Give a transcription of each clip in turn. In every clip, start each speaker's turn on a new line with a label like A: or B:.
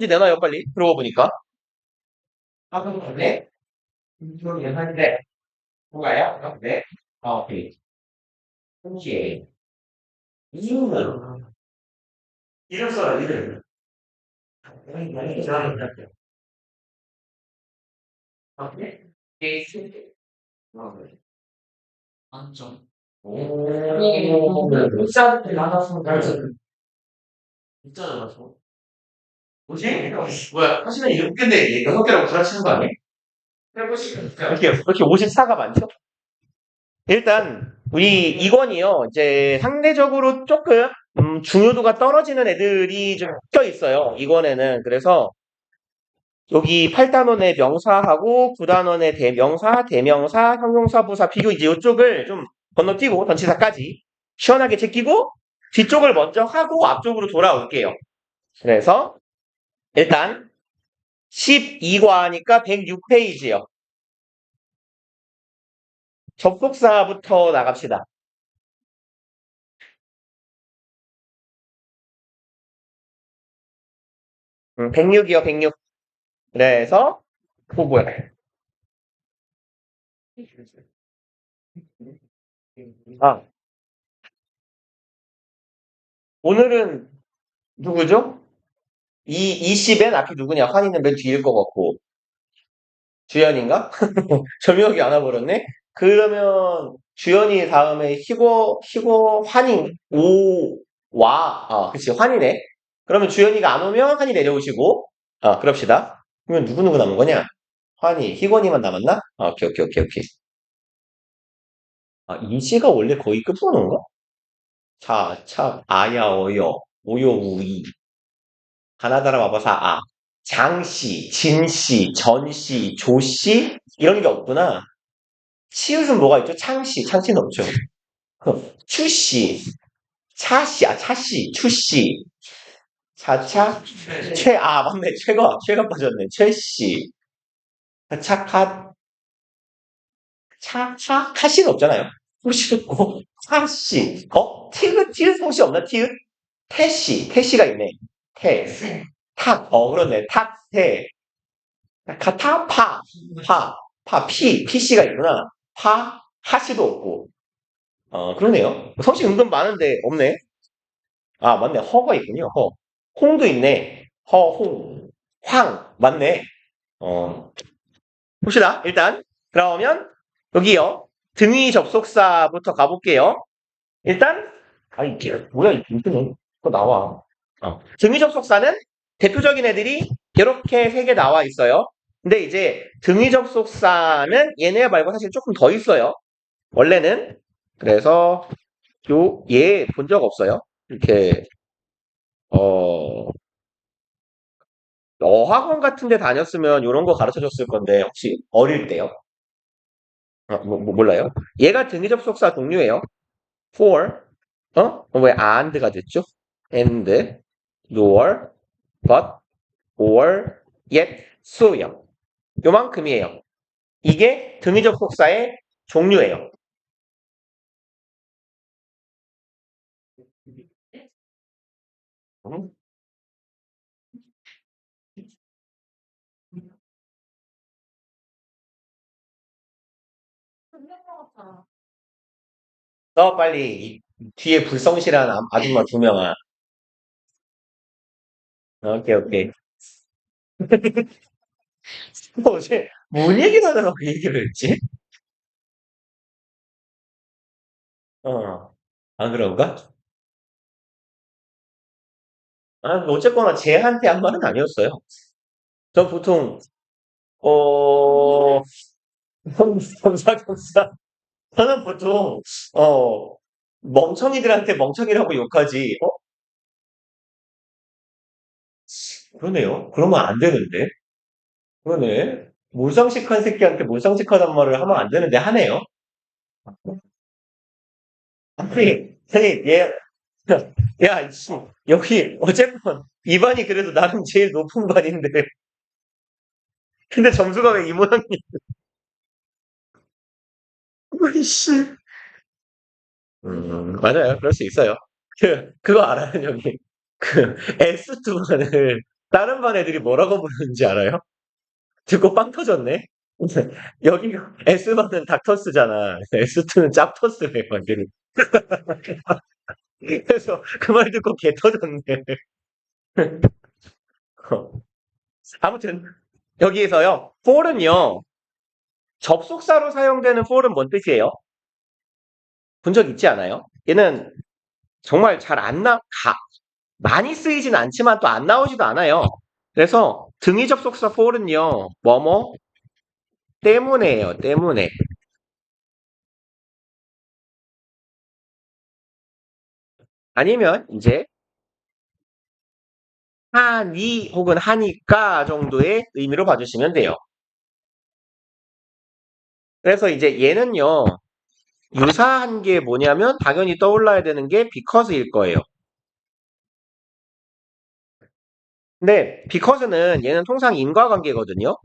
A: 이제 내놔요, 빨리. 그러고 보니까. 아, 그럼 네? 이거 예상인데, 뭐가요? 네? 아, 오케이. 홍시에. 이유는, 이름 써라, 이름. 많이 좋아하는데. 아, 네? 예, 아, 네. 안점. 오, 문자한테 나가서 문자 나가서. 뭐지? 뭐야, 사실은 이름 근데 6개라고 구라치는 거 아니야? 이렇게 54가 많죠? 일단 우리 이권이요. 이제 상대적으로 조금 중요도가 떨어지는 애들이 좀 껴 있어요. 이권에는. 그래서 여기 8단원의 명사하고 9단원의 대명사, 대명사, 형용사, 부사, 비교 이제 이쪽을 좀 건너뛰고 전치사까지 시원하게 제끼고 뒤쪽을 먼저 하고 앞쪽으로 돌아올게요. 그래서 일단 12과니까 106페이지요. 접속사부터 나갑시다. 106이요, 106. 그래서 그거 뭐야? 아, 오늘은 누구죠? 이시벤 앞이 누구냐? 환희는 맨 뒤일 것 같고. 주연인가? 절묘하게 안 와버렸네? 그러면 주연이 다음에 환희, 그치, 환희네. 그러면 주연이가 안 오면 환희 내려오시고, 그럽시다. 그러면 누구 남은 거냐? 환희, 희건이만 남았나? 오케이. 이시가 원래 거의 끝번호인가? 아야, 어여, 오요, 우이. 가나다라 마바사, 장씨, 진씨, 전씨, 조씨, 이런 게 없구나. 치읓은 뭐가 있죠? 창씨는 없죠. 추씨, 차씨, 추씨, 맞네, 최가 빠졌네. 최씨, 차카, 카씨는 없잖아요. 혹시 없고, 차씨, 티읕 혹시 없나, 티읕? 태씨가 있네. 태, 그렇네. 탁태, 피씨가 있구나. 하씨도 없고. 그러네요. 성씨 은근 많은데 없네. 맞네. 허가 있군요. 홍도 있네. 맞네. 어, 봅시다. 일단 그러면 여기요. 등위 접속사부터 가볼게요. 일단 이게 뭐야 이게 또 나와. 등위 접속사는 대표적인 애들이 이렇게 세 개 나와 있어요. 근데 이제 등위 접속사는 얘네 말고 사실 조금 더 있어요. 원래는. 그래서 얘 본 적 없어요. 이렇게 어 어학원 같은 데 다녔으면 이런 거 가르쳐 줬을 건데 혹시 어릴 때요? 몰라요? 얘가 등위 접속사 동류예요. for 왜 and가 됐죠? and, nor, but, or, yet, so요. 요만큼이에요. 이게 등위 접속사의 종류예요. 음? 너 빨리 뒤에 불성실한 아줌마 2명아. 오케이. 어제 뭔 얘기를 하다가 그 얘기를 했지? 어, 안 그런가? 어쨌거나 쟤한테 한 말은 아니었어요. 전 보통 어 겸사겸사. 저는 보통 어 멍청이들한테 멍청이라고 욕하지. 그러네요. 그러면 안 되는데. 그러네. 몰상식한 새끼한테 몰상식하단 말을 하면 안 되는데 하네요. 아니 얘 야, 이씨, 여기 어쨌건 이 반이 그래도 나름 제일 높은 반인데 근데 점수가 왜 이 모양이야? 이씨. 맞아요. 그럴 수 있어요. 그거 알아요, 여기. S2반을 다른 반 애들이 뭐라고 부르는지 알아요? 듣고 빵 터졌네? 여기 S반은 닥터스잖아. S2는 짭터스래요, 완전히. 그래서 그 말 듣고 개 터졌네. 아무튼 여기에서요. for는요. 접속사로 사용되는 for은 뭔 뜻이에요? 본 적 있지 않아요? 얘는 정말 잘 안 많이 쓰이진 않지만 또 안 나오지도 않아요. 그래서 등위 접속사 for는요. 뭐뭐 때문에예요. 때문에. 아니면 이제 하니 혹은 하니까 정도의 의미로 봐주시면 돼요. 그래서 이제 얘는요. 유사한 게 뭐냐면 당연히 떠올라야 되는 게 because일 거예요. 근데 because는 얘는 통상 인과관계거든요.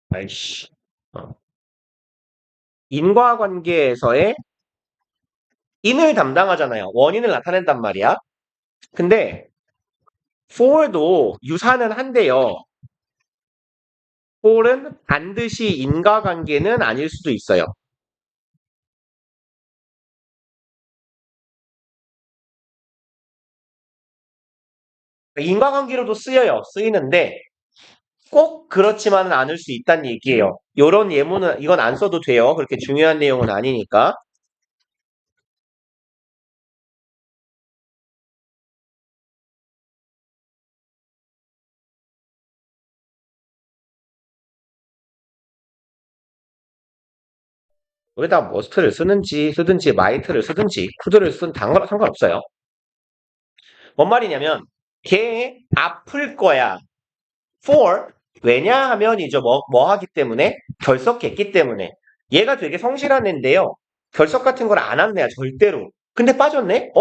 A: 아이씨. 인과관계에서의 인을 담당하잖아요. 원인을 나타낸단 말이야. 근데 for도 유사는 한데요. for은 반드시 인과관계는 아닐 수도 있어요. 인과관계로도 쓰여요. 쓰이는데 꼭 그렇지만은 않을 수 있다는 얘기예요. 요런 예문은 이건 안 써도 돼요. 그렇게 중요한 내용은 아니니까. 여기다 머스트를 쓰든지 마이트를 쓰든지 쿠드를 쓰든 상관없어요. 뭔 말이냐면 걔 아플 거야. for 왜냐하면이죠. 뭐 하기 때문에 결석했기 때문에 얘가 되게 성실한 애인데요. 결석 같은 걸 안 하는 애야 절대로. 근데 빠졌네?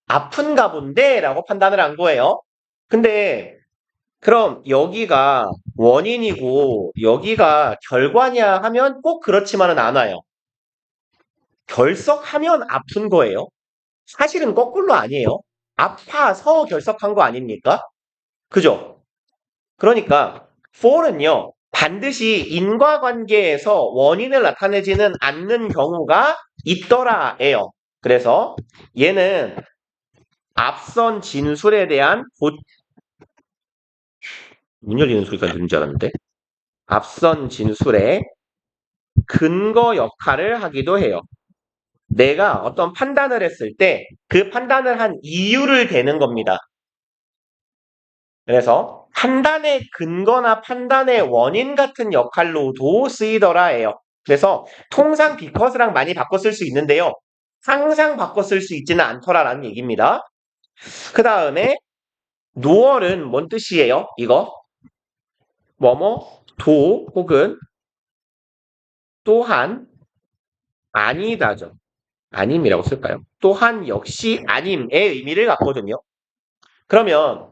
A: 아픈가 본데? 라고 판단을 한 거예요. 근데 그럼 여기가 원인이고 여기가 결과냐 하면 꼭 그렇지만은 않아요. 결석하면 아픈 거예요. 사실은 거꾸로 아니에요. 아파서 결석한 거 아닙니까? 그죠? 그러니까 for는요. 반드시 인과관계에서 원인을 나타내지는 않는 경우가 있더라예요. 그래서 얘는 앞선 진술에 대한 문 열리는 소리가 들린 줄 알았는데 앞선 진술의 근거 역할을 하기도 해요. 내가 어떤 판단을 했을 때 그 판단을 한 이유를 대는 겁니다. 그래서 판단의 근거나 판단의 원인 같은 역할로도 쓰이더라예요. 그래서 통상 because랑 많이 바꿔 쓸 수 있는데요. 항상 바꿔 쓸 수 있지는 않더라라는 얘기입니다. 그 다음에 noer은 뭔 뜻이에요? 이거 뭐뭐 도 혹은 또한 아니다죠. 아님이라고 쓸까요? 또한 역시 아님의 의미를 갖거든요. 그러면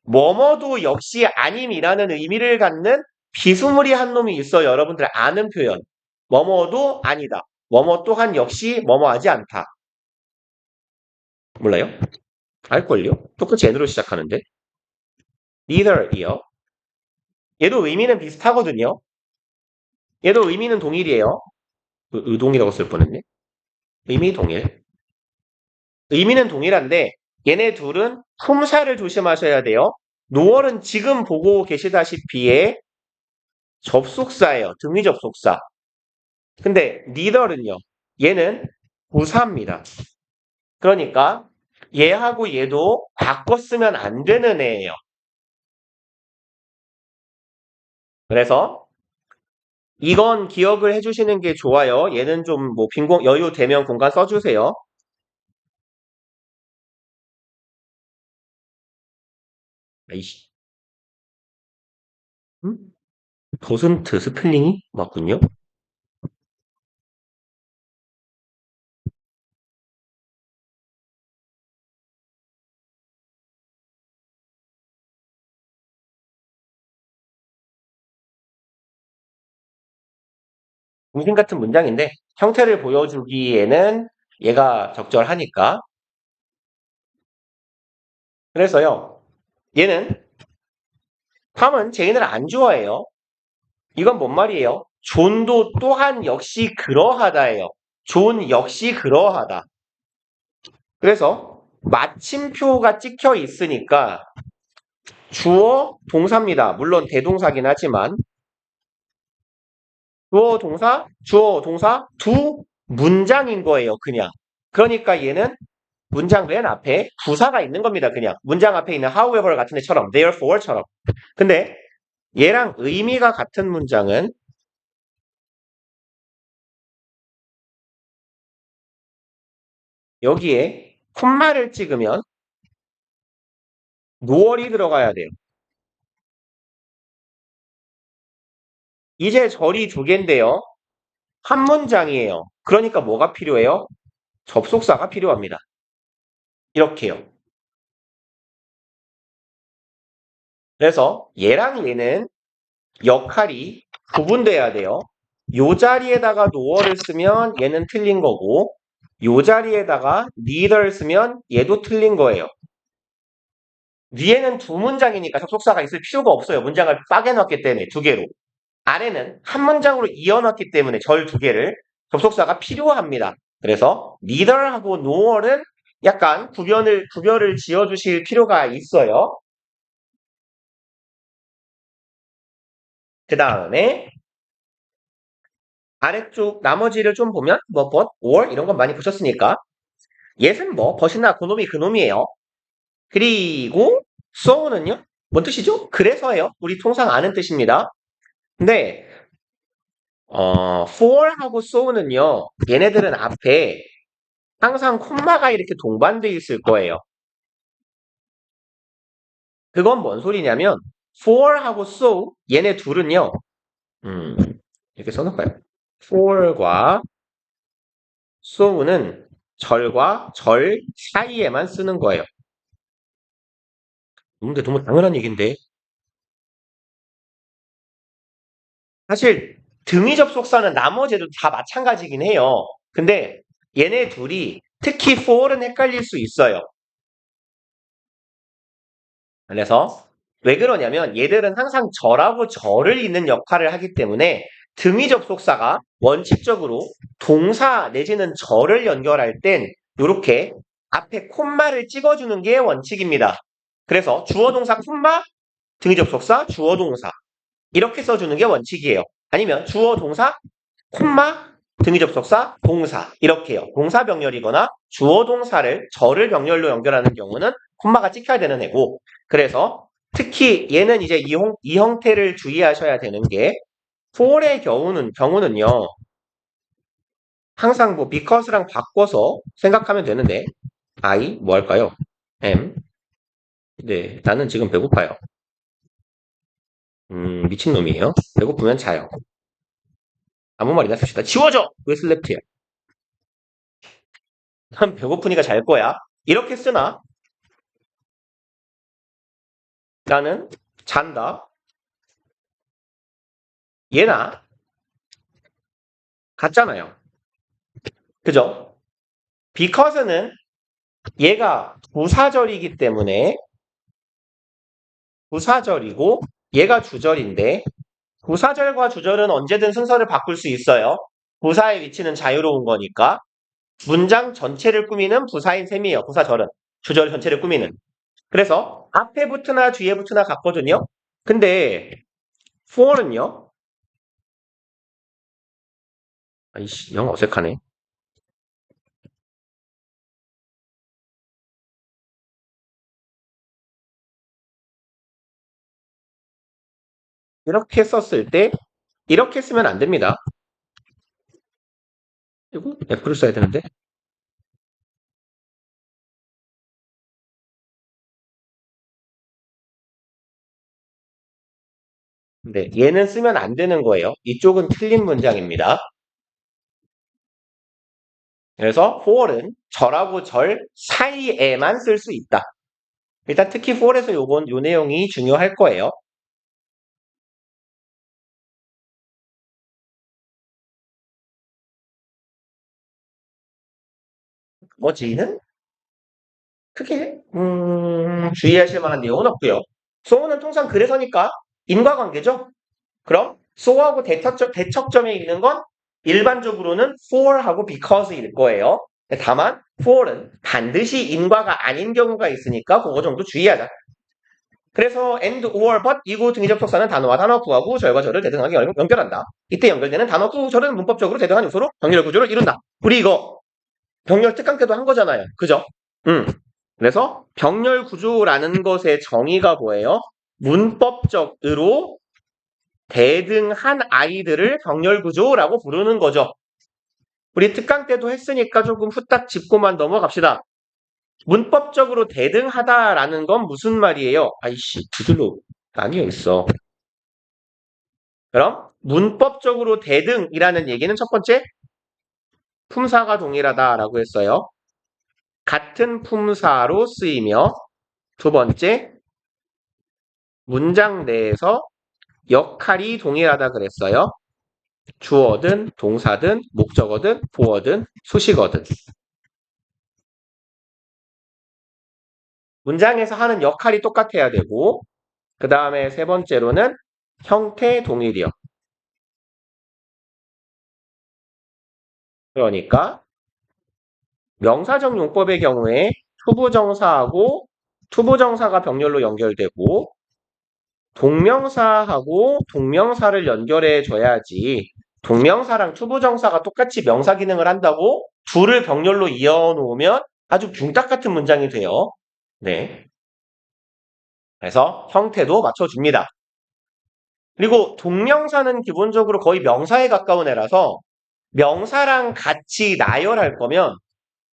A: 뭐뭐도 역시 아님이라는 의미를 갖는 비스무리한 놈이 있어요. 여러분들 아는 표현. 뭐뭐도 아니다. 뭐뭐 또한 역시 뭐뭐하지 않다. 몰라요? 알걸요? 똑같이 n으로 시작하는데. neither이요. 얘도 의미는 비슷하거든요. 얘도 의미는 동일이에요. 의동이라고 쓸 뻔했네. 의미 동일. 의미는 동일한데 얘네 둘은 품사를 조심하셔야 돼요. 노월은 지금 보고 계시다시피의 접속사예요. 등위 접속사. 근데 neither는요. 얘는 부사입니다. 그러니까 얘하고 얘도 바꿔 쓰면 안 되는 애예요. 그래서 이건 기억을 해주시는 게 좋아요. 얘는 좀 뭐 여유 되면 공간 써주세요. 아이씨. 도슨트 스펠링이 맞군요. 중심 같은 문장인데 형태를 보여주기에는 얘가 적절하니까. 그래서요. 얘는 탐은 제인을 안 좋아해요. 이건 뭔 말이에요? 존도 또한 역시 그러하다예요. 존 역시 그러하다. 그래서 마침표가 찍혀 있으니까 주어 동사입니다. 물론 대동사긴 하지만 주어 동사 두 문장인 거예요. 그냥. 그러니까 얘는 문장 맨 앞에 부사가 있는 겁니다. 그냥 문장 앞에 있는 however 같은 데처럼 therefore처럼. 근데 얘랑 의미가 같은 문장은 여기에 콤마를 찍으면 노월이 들어가야 돼요. 이제 절이 두 개인데요. 한 문장이에요. 그러니까 뭐가 필요해요? 접속사가 필요합니다. 이렇게요. 그래서 얘랑 얘는 역할이 구분돼야 돼요. 요 자리에다가 no를 쓰면 얘는 틀린 거고 요 자리에다가 neither 쓰면 얘도 틀린 거예요. 위에는 두 문장이니까 접속사가 있을 필요가 없어요. 문장을 빠개놨기 때문에 두 개로. 아래는 한 문장으로 이어놨기 때문에 절 두 개를 접속사가 필요합니다. 그래서 neither하고 nor은 약간 구별을 지어주실 필요가 있어요. 그 다음에 아래쪽 나머지를 좀 보면 뭐 but, or 이런 건 많이 보셨으니까 얘는 뭐 벗이나 그놈이 그놈이에요. 그리고 so는요? 뭔 뜻이죠? 그래서예요. 우리 통상 아는 뜻입니다. 근데 for하고 so는요. 얘네들은 앞에 항상 콤마가 이렇게 동반되어 있을 거예요. 그건 뭔 소리냐면 for하고 so 얘네 둘은요. 이렇게 써놓을까요? for과 so는 절과 절 사이에만 쓰는 거예요. 근데 너무 당연한 얘기인데 사실 등위 접속사는 나머지도 다 마찬가지긴 해요. 근데 얘네 둘이 특히 for는 헷갈릴 수 있어요. 그래서 왜 그러냐면 얘들은 항상 절하고 절을 잇는 역할을 하기 때문에 등위 접속사가 원칙적으로 동사 내지는 절을 연결할 땐 이렇게 앞에 콤마를 찍어주는 게 원칙입니다. 그래서 주어 동사 콤마 등위 접속사 주어 동사 이렇게 써주는 게 원칙이에요. 아니면 주어 동사 콤마 등위 접속사 동사 이렇게요. 동사 병렬이거나 주어 동사를 절을 병렬로 연결하는 경우는 콤마가 찍혀야 되는 애고 그래서 특히 얘는 이제 이 형태를 주의하셔야 되는 게 for의 경우는요. 항상 뭐 because랑 바꿔서 생각하면 되는데 I 뭐 할까요? am 네 나는 지금 배고파요. 미친놈이에요. 배고프면 자요. 아무 말이나 씁시다. 지워져! 왜 슬랩트야? 난 배고프니까 잘 거야. 이렇게 쓰나? 나는 잔다. 얘나 같잖아요. 그죠? because는 얘가 부사절이기 때문에 부사절이고 얘가 주절인데 부사절과 주절은 언제든 순서를 바꿀 수 있어요. 부사의 위치는 자유로운 거니까 문장 전체를 꾸미는 부사인 셈이에요. 부사절은 주절 전체를 꾸미는. 그래서 앞에 붙으나 뒤에 붙으나 같거든요. 근데 for는요? 아이씨 영어 어색하네. 이렇게 썼을 때 이렇게 쓰면 안 됩니다. 그리고 F를 써야 되는데 네, 얘는 쓰면 안 되는 거예요. 이쪽은 틀린 문장입니다. 그래서 for은 절하고 절 사이에만 쓸 수 있다. 일단 특히 for에서 요 내용이 중요할 거예요. 뭐지는 크게 주의하실 만한 내용은 없고요. so는 통상 그래서니까 인과관계죠? 그럼 so하고 대척점에 있는 건 일반적으로는 for하고 because일 거예요. 다만 for는 반드시 인과가 아닌 경우가 있으니까 그거 정도 주의하자. 그래서 and, or, but 이구 등위 접속사는 단어와 단어 구하고 절과 절을 대등하게 연결한다. 이때 연결되는 단어 구, 절은 문법적으로 대등한 요소로 병렬 구조를 이룬다. 우리 이거 병렬 특강 때도 한 거잖아요. 그죠? 그래서 병렬 구조라는 것의 정의가 뭐예요? 문법적으로 대등한 아이들을 병렬 구조라고 부르는 거죠. 우리 특강 때도 했으니까 조금 후딱 짚고만 넘어갑시다. 문법적으로 대등하다라는 건 무슨 말이에요? 아이씨, 두들로 나뉘어 있어. 그럼 문법적으로 대등이라는 얘기는 첫 번째, 품사가 동일하다라고 했어요. 같은 품사로 쓰이며, 두 번째, 문장 내에서 역할이 동일하다 그랬어요. 주어든 동사든 목적어든 보어든 수식어든. 문장에서 하는 역할이 똑같아야 되고, 그 다음에 세 번째로는 형태 동일이요. 그러니까 명사적 용법의 경우에 투부정사하고 투부정사가 병렬로 연결되고 동명사하고 동명사를 연결해 줘야지 동명사랑 투부정사가 똑같이 명사 기능을 한다고 둘을 병렬로 이어 놓으면 아주 붕딱 같은 문장이 돼요. 네. 그래서 형태도 맞춰줍니다. 그리고 동명사는 기본적으로 거의 명사에 가까운 애라서 명사랑 같이 나열할 거면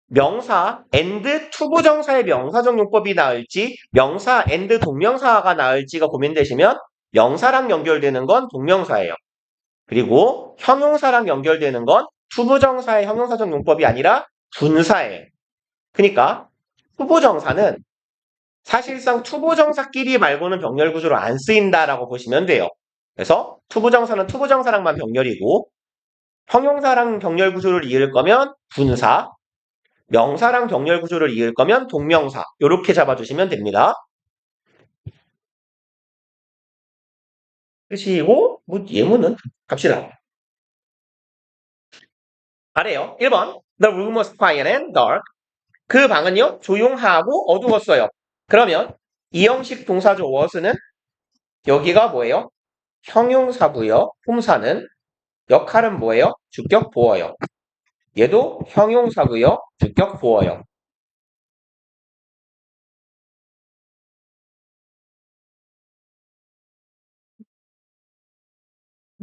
A: 명사 and 투부정사의 명사적 용법이 나을지 명사 and 동명사가 나을지가 고민되시면 명사랑 연결되는 건 동명사예요. 그리고 형용사랑 연결되는 건 투부정사의 형용사적 용법이 아니라 분사예요. 그러니까 투부정사는 사실상 투부정사끼리 말고는 병렬 구조로 안 쓰인다라고 보시면 돼요. 그래서 투부정사는 투부정사랑만 병렬이고 형용사랑 병렬 구조를 이을 거면 분사, 명사랑 병렬 구조를 이을 거면 동명사 이렇게 잡아주시면 됩니다. 그리고 뭐 예문은 갑시다. 아래요. 1번 The room was quiet and dark. 그 방은요 조용하고 어두웠어요. 그러면 이 형식 동사조 was는 여기가 뭐예요? 형용사고요. 품사는 역할은 뭐예요? 주격 보어요. 얘도 형용사고요. 주격 보어요.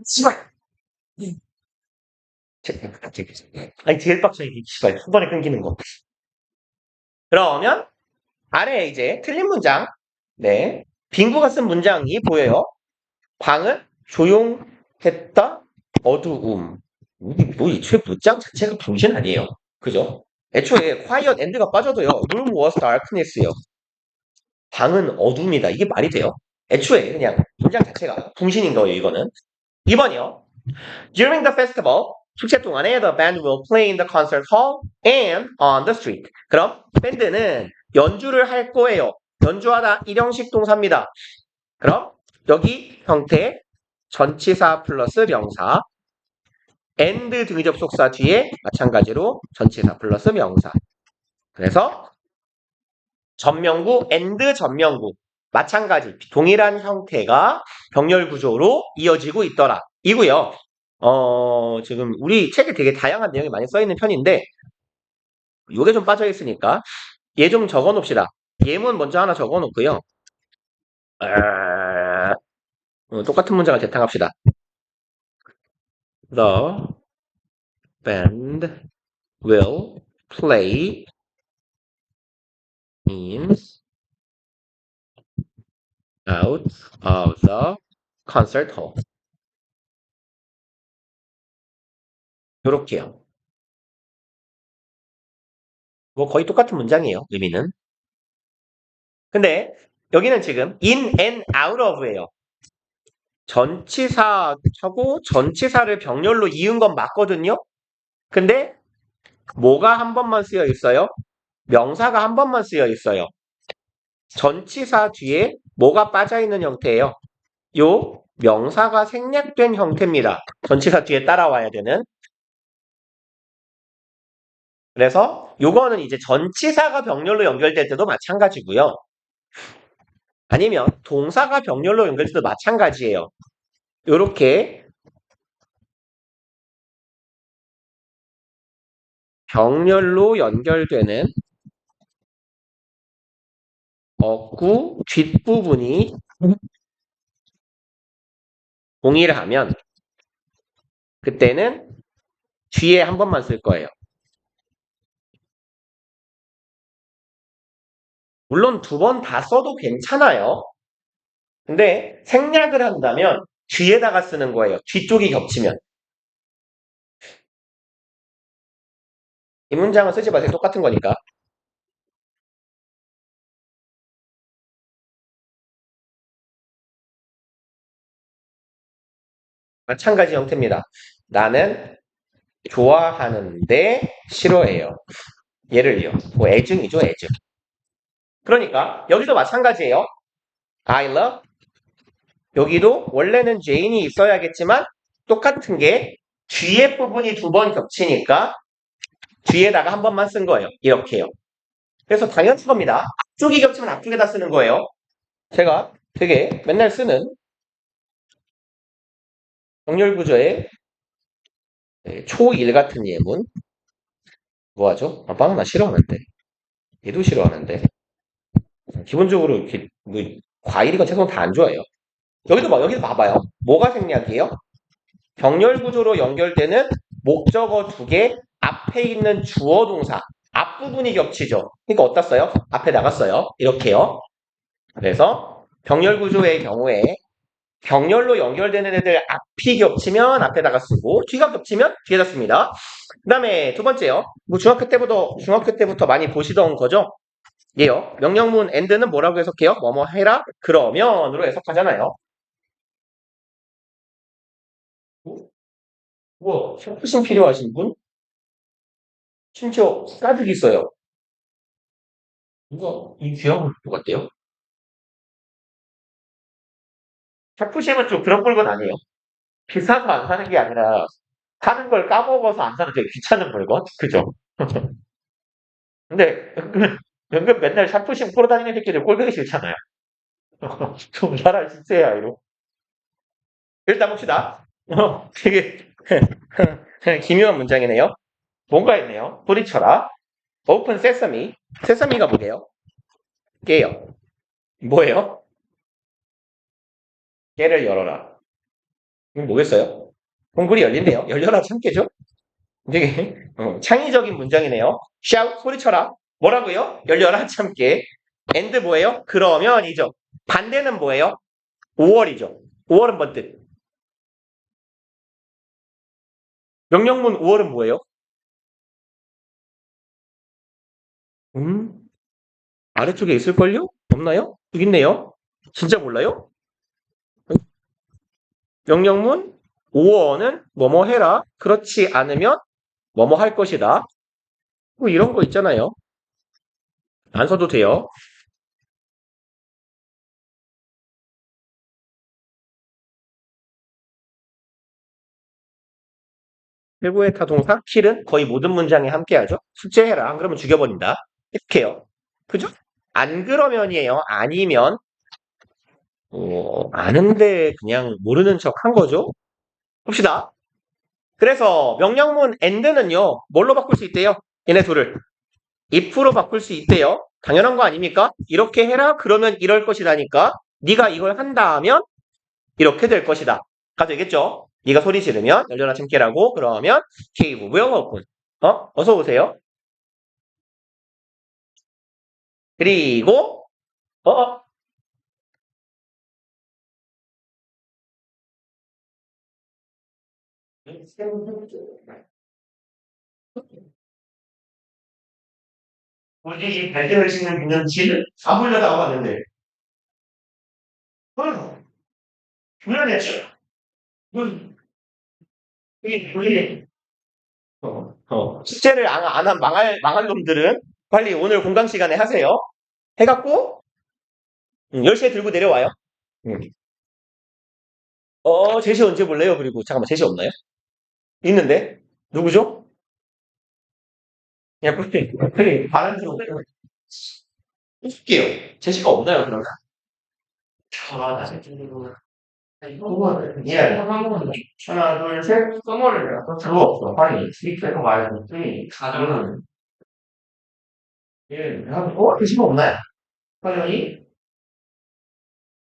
A: 씨발. 아니 제일 빡쳐 이게 씨발 후반에 끊기는 거. 그러면 아래에 이제 틀린 문장, 네, 빙구가 쓴 문장이 보여요. 방은 조용했다, 어두움. 뭐 애초에 문장 자체가 병신 아니에요. 그죠? 애초에 quiet and가 빠져도요. room was darkness요. 방은 어둠이다. 이게 말이 돼요? 애초에 그냥 문장 자체가 병신인 거예요. 이거는. 2번이요. During the festival, 축제 동안에 the band will play in the concert hall and on the street. 그럼 밴드는 연주를 할 거예요. 연주하다 일형식 동사입니다. 그럼 여기 형태 전치사 플러스 명사 and 등위 접속사 뒤에 마찬가지로 전치사 플러스 명사. 그래서 전명구 and 전명구 마찬가지 동일한 형태가 병렬 구조로 이어지고 있더라. 이고요. 지금 우리 책에 되게 다양한 내용이 많이 써 있는 편인데 요게 좀 빠져 있으니까 얘 좀 적어 놓읍시다. 예문 먼저 하나 적어 놓고요. 똑같은 문장을 재탕합시다. The band will play means out of the concert hall. 요렇게요. 뭐 거의 똑같은 문장이에요. 의미는. 근데 여기는 지금 in and out of예요. 전치사하고 전치사를 병렬로 이은 건 맞거든요. 근데 뭐가 한 번만 쓰여 있어요? 명사가 한 번만 쓰여 있어요. 전치사 뒤에 뭐가 빠져 있는 형태예요? 요 명사가 생략된 형태입니다. 전치사 뒤에 따라와야 되는. 그래서 요거는 이제 전치사가 병렬로 연결될 때도 마찬가지고요. 아니면 동사가 병렬로 연결될 때도 마찬가지예요. 요렇게 병렬로 연결되는 어구 뒷부분이 동일하면 그때는 뒤에 한 번만 쓸 거예요. 물론 두 번 다 써도 괜찮아요. 근데 생략을 한다면 뒤에다가 쓰는 거예요. 뒤쪽이 겹치면. 이 문장은 쓰지 마세요. 똑같은 거니까. 마찬가지 형태입니다. 나는 좋아하는데 싫어해요. 예를요. 뭐 애증이죠, 애증. 그러니까 여기도 마찬가지예요. I love. 여기도 원래는 Jane이 있어야겠지만 똑같은 게 뒤에 부분이 두 번 겹치니까 뒤에다가 한 번만 쓴 거예요. 이렇게요. 그래서 당연한 겁니다. 앞쪽이 겹치면 앞쪽에다 쓰는 거예요. 제가 되게 맨날 쓰는 정렬 구조의 초1 같은 예문. 뭐 하죠? 아, 바나나 싫어하는데. 얘도 싫어하는데. 기본적으로 이렇게 뭐 과일이건 채소는 다 안 좋아해요. 여기도 봐봐요. 뭐가 생략이에요? 병렬 구조로 연결되는 목적어 두 개 앞에 있는 주어 동사 앞부분이 겹치죠. 그러니까 어디다 써요? 앞에 나갔어요. 이렇게요. 그래서 병렬 구조의 경우에 병렬로 연결되는 애들 앞이 겹치면 앞에다가 쓰고 뒤가 겹치면 뒤에다 씁니다. 그 다음에 두 번째요. 뭐 중학교 때부터 많이 보시던 거죠. 예요. 명령문 and는 뭐라고 해석해요? 뭐뭐 해라 그러면으로 해석하잖아요. 우와, 샤프심 필요하신 분? 심지어 가득 있어요. 누가 이 귀한 걸 갖고 갔대요? 샤프심은 좀 그런 물건 아니에요. 비싸서 안 사는 게 아니라 사는 걸 까먹어서 안 사는 되게 귀찮은 물건? 그죠? 근데 은근 맨날 샤프심 풀어 다니는 새끼들 꼴보기 싫잖아요. 좀 살아 주세요, 이러. 일단 봅시다. 되게 기묘한 문장이네요. 뭔가 있네요. 뿌리쳐라. Open Sesame. 세사미가 뭐게요? 깨요. 뭐예요? 깨를 열어라. 이건 뭐겠어요? 동굴이 열린대요. 열려라 참깨죠? 되게 창의적인 문장이네요. shout 소리쳐라. 뭐라고요? 열려라 참깨. and 뭐예요? 그러면이죠. 반대는 뭐예요? 5월이죠. 5월은 뭔 뜻? 명령문 5월은 뭐예요? 음? 아래쪽에 있을걸요? 없나요? 여기 있네요. 진짜 몰라요? 명령문 5월은 뭐뭐 해라. 그렇지 않으면 뭐뭐 할 것이다. 뭐 이런 거 있잖아요. 안 써도 돼요. 최고의 타동사 킬은 거의 모든 문장에 함께하죠. 숙제해라. 안 그러면 죽여버린다. 이렇게요. 그죠? 안 그러면이에요. 아니면 아는데 그냥 모르는 척 한 거죠. 봅시다. 그래서 명령문 and는요. 뭘로 바꿀 수 있대요? 얘네 둘을 if로 바꿀 수 있대요. 당연한 거 아닙니까? 이렇게 해라. 그러면 이럴 것이라니까. 네가 이걸 한다 하면 이렇게 될 것이다. 가 되겠죠? 네가 소리 지르면 열려라 참깨라고 그러면 cave will open. 어서 오세요. 그리고 어, 어, 굳이 이 발등을 씻는 분연치를 잡으려다가 왔는데 불안했죠. 이게 숙제를 안 한 망할 놈들은 빨리 오늘 공강 시간에 하세요. 해갖고 10시에 들고 내려와요. 음. 제시 언제 볼래요? 그리고, 잠깐만, 제시 없나요? 있는데? 누구죠? 그냥 빨리 발음 좀 해줄게요. 제시가 없나요, 그러면? 나 예. 하나, 둘, 셋. 써머를 내가 또 들어 없어. 빨리. 스피커에서 말해줘. 가정은, 예, 제시가 없나요? 화면이?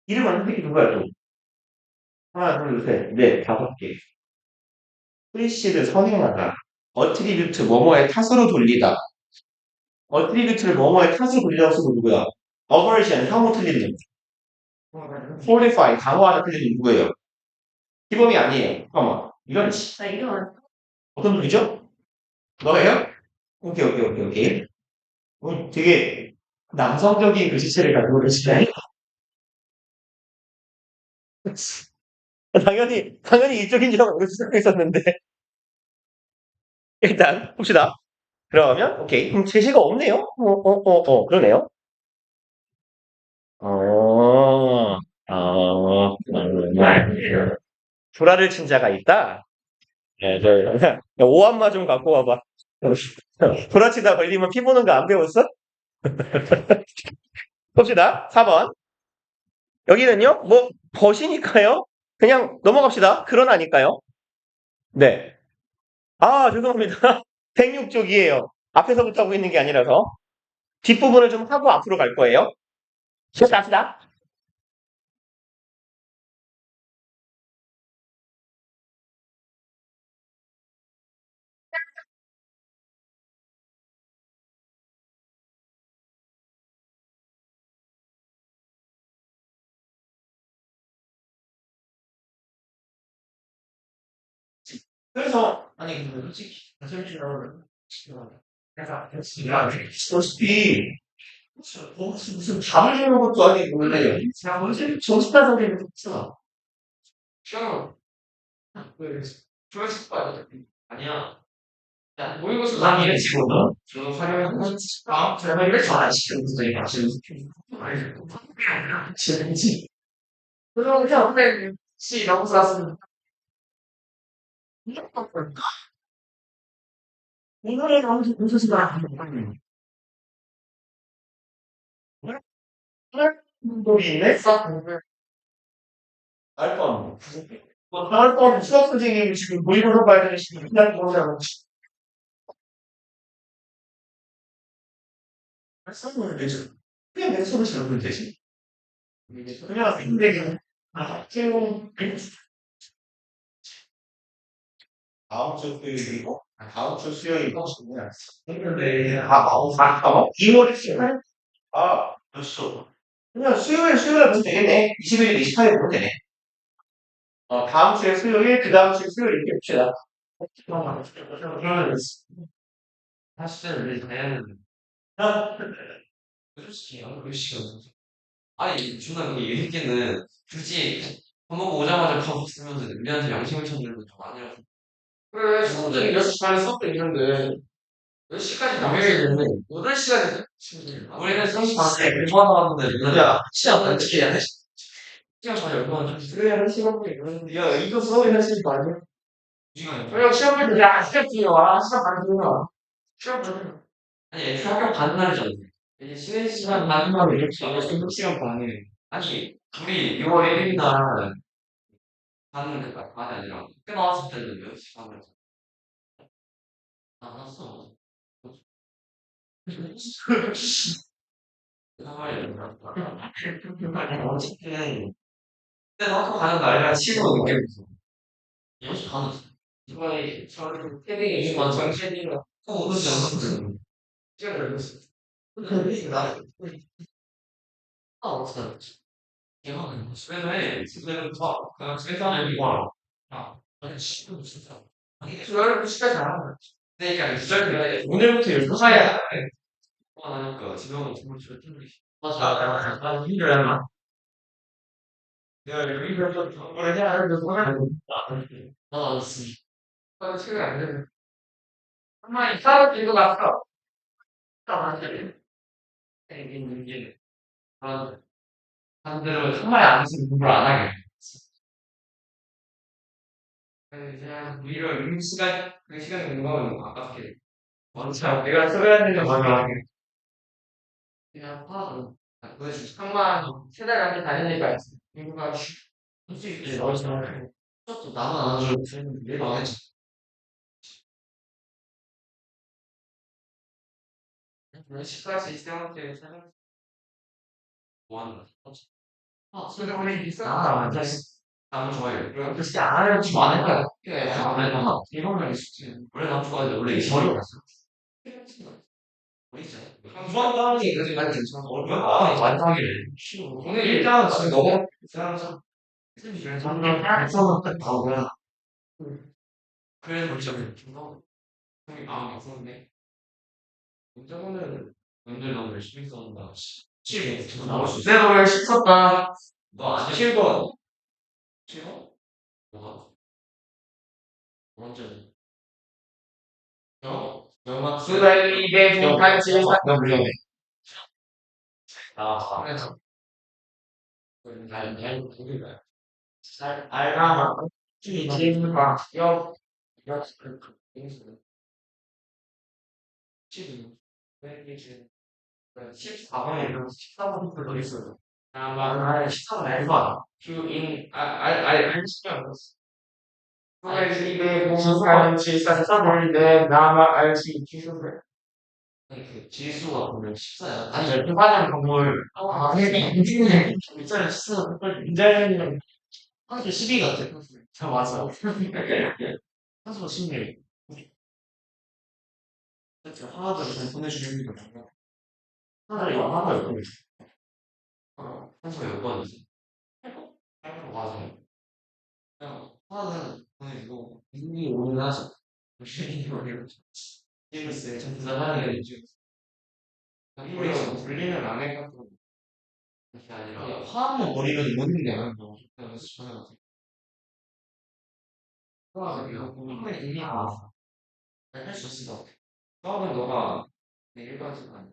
A: 이름 안 선택이 누구야, 또? 하나, 둘, 셋, 넷, 다섯 개. 프리시드 선행하다. 어트리뷰트 뭐뭐의 탓으로 돌리다. 어트리뷰트를 뭐뭐의 탓으로 돌리다고 쓰고 누구야? 어버션 혐오 틀리는. 폴리파이 강화하다 틀리는 누구예요? 기범이 아니에요. 잠깐만. 이건 어떤 분이죠? 너예요? 오케이, 오케이, 오케이, 오케이. 되게 남성적인 글씨체를 가지고 계시네. 당연히 이쪽인 줄 알고 생각하고 있었는데. 일단, 봅시다. 그러면, 오케이. 제시가 없네요? 그러네요. 불화를 친 자가 있다? 네, 오한마 좀 갖고 와봐. 불화치다 걸리면 피 보는 거 안 배웠어? 봅시다. 4번. 여기는요, 벗이니까요. 그냥 넘어갑시다. 그러나니까요. 네. 아, 죄송합니다. 106쪽이에요. 앞에서부터 하고 있는 게 아니라서. 뒷부분을 좀 하고 앞으로 갈 거예요. 시작합시다. 그래서, 아니, 근데 솔직히, 약간, 솔직히, 무슨 잠을 주는 것도 아니고, 원래, 제가 언제 정신과 소리를 듣죠? 시험, 그, 조회수 빠져. 아니야. 야, 모의고사 강의를 치고는, 저는 활용을 제가 이래 잘안 시키는 분들이 마시는 진지. 그럼 그냥, 근데, 씨, 너무 좋았습니다. 이거에 너무 무슨 말 운동이네? 알바. 알바 수학 선생님이 지금 모의고사 봐야 되는 시간 그냥 보자고. 알바를 내죠. 그냥 내 손을 잡으면 되지. 그냥 근데 지금 다음 주 수요일이고 다음 주 수요일이고 근데 잠깐만 2월 10일 몇 시? 그냥 수요일에 보면 되겠네. 20일, 28일 보면 되네. 다음 주에 수요일, 그 다음 주에 수요일 이렇게 봅시다. 그러면 사실은 다양한 솔직히 몇 시간 아니 중간 그이 새끼는 굳이 밥 먹고 오자마자 가고 쓰면서 우리한테 양심을 찾는 건좀 아니라서 그래 수업들이 6시 반에 수업도 있는데 몇 시까지 나가야 되는데 8시까지 우리는 3시 반에 얼마나 왔는데 야 시간 어떻게 해야 돼? 시간 반에 얼마나 그래 한 시간 분에 그러는데 야 이거 수업이 한 시간 반이야? 시간이야 그래 시간 분에 야 시간 뒤에 와 시간 반에 들어와 시간 반에 아니 애초에 학교 가는 날이잖아 이제 쉬는 시간 나는 건 이렇게 안 해서 시간 반에 아니 우리 6월 1일 날 가는 그니까 반이 아니라 학교 나왔을 때는 몇 시 반에 나왔어 어쨌든 그때 학교 가는 날이랑 치고 늦게 됐어 6시 반에 이번에 저를 패딩이 완전 패딩이라 오는지 안 오는지 시간 걸렸어 근데 나 없어 대박이야. 집에서 해. 집에서 봐. 그냥 집에서 하면 이거 알아. 야, 아니, 지금 진짜. 아니, 주말에 시간이 안 하는 거지. 근데 이게 아니, 주말에 오늘부터 12시야. 하니까 집에 오면 정말 집에 좀 맞아. 나 힘들어. 내가 여기서 정보를 해야 하는데도 하는 거. 알았어. 나도 시간이 안 되네. 엄마, 이사람 들고 갔어. 안 돼. 이게, 반대로 정말 안 했으면 공부를 안 하게.
B: 그냥 이런 시간 그 시간에 공부하면 아깝게 먼저 내가 써야 되는 먼저 그냥 파도 그래서 한만 세 달한테 다니니까 공부가 솔직히 어지러워. 또 나만 안 해줘. 얘도 안 했지. 몇 시까지 시작할게 생각 뭐 하는 거야? 근데 우리 나랑 앉아있어. 나무 좋아해요. 그렇게 안 하려고 좀 안 할까요? 안 해봐. 이러면 있지. 원래 나무 좋아해. 원래 이 머리 갔어. 무한다운이 그지 난 괜찮아. 무한다운이 완성이래. 오늘 일단 지금 너무 이상하죠. 저는 발성은 딱 나오고요. 그래서 진짜 김성 형이 마음이 없었는데 문제는 오늘 너무 열심히 썼다. 7번 나올 수 있어. 내가 열심히 썼다. 너 아니야? 7번. 7번? 뭐가? 먼저 수달리게 동탄지 너 물려네. 아, 그래서 날 누구야? 알가마 기진과 역 지금 왜 이게 14번에 14번 더 있어요. 아마 14번 알바 주인 알 시간 수달리게 동탄지 사사들내 남아 알지 기술을 그 지수가 보면 14야. 아니, 일반적인 건물. 근데 인지는 일자리 14, 인자리는 한수 12 같아. 자, 맞아. 한수가 16. 이렇게 하나를 좀 보내주는 게 뭐냐. 하나를 하나가 몇 번이지? 한수가 몇 번이지? 8번 맞아요. 그냥 하나는 보내주고, 2, 5는 하자. 12, 5는 이글스에 전부 다 하는 게 있지. 분리는 안 해갖고. 그게 아니라, 화학만 버리면 모든 게 안 한다고. 그냥 전혀 화학은 이미 알아서 할수 있어. 수업은 너가 내일까지는 아니야.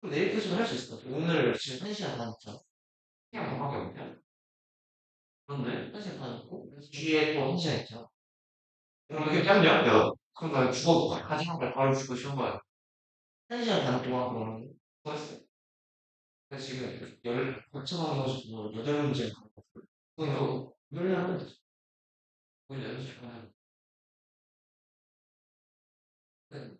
B: 그럼 내일까지는 할 수 있어. 오늘 지금 1시간 다녔죠. 그냥 뭐밖에 없냐? 그런데 1시간 다녔고 뒤에 또 1시간 있죠. 그럼 이렇게 짧냐? 야, 그럼 나 죽어도 가지만 걸 바로 죽고 쉬운 거야. 1시간 다녔 동안 그러면 수고했어. 그래서 지금 고쳐나온 것이 뭐 8문제 그건 너 늘려 하면 되지. 그건 연습하면 돼.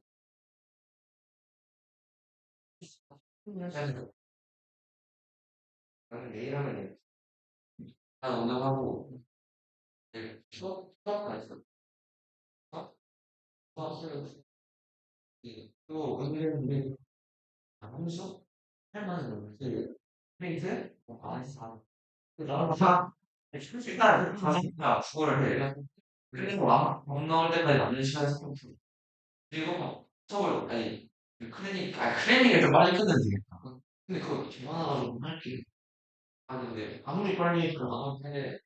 B: 나는 내일 하면 돼. 난 오늘 하고 내일 수업가 있어. 수업을 또 오늘은 함수 할 만한 놈들 프린트 안에서 나는 일단 가성비가 국어를 해. 그리고 아마 못 나올 때까지 남는 시간이 생겼어. 그리고 서울 아니 클리닉을 좀 빨리 끝내야 되겠다. 근데 그거 좀 많아가지고 할게. 아 근데 아무리 빨리 그 안 하는데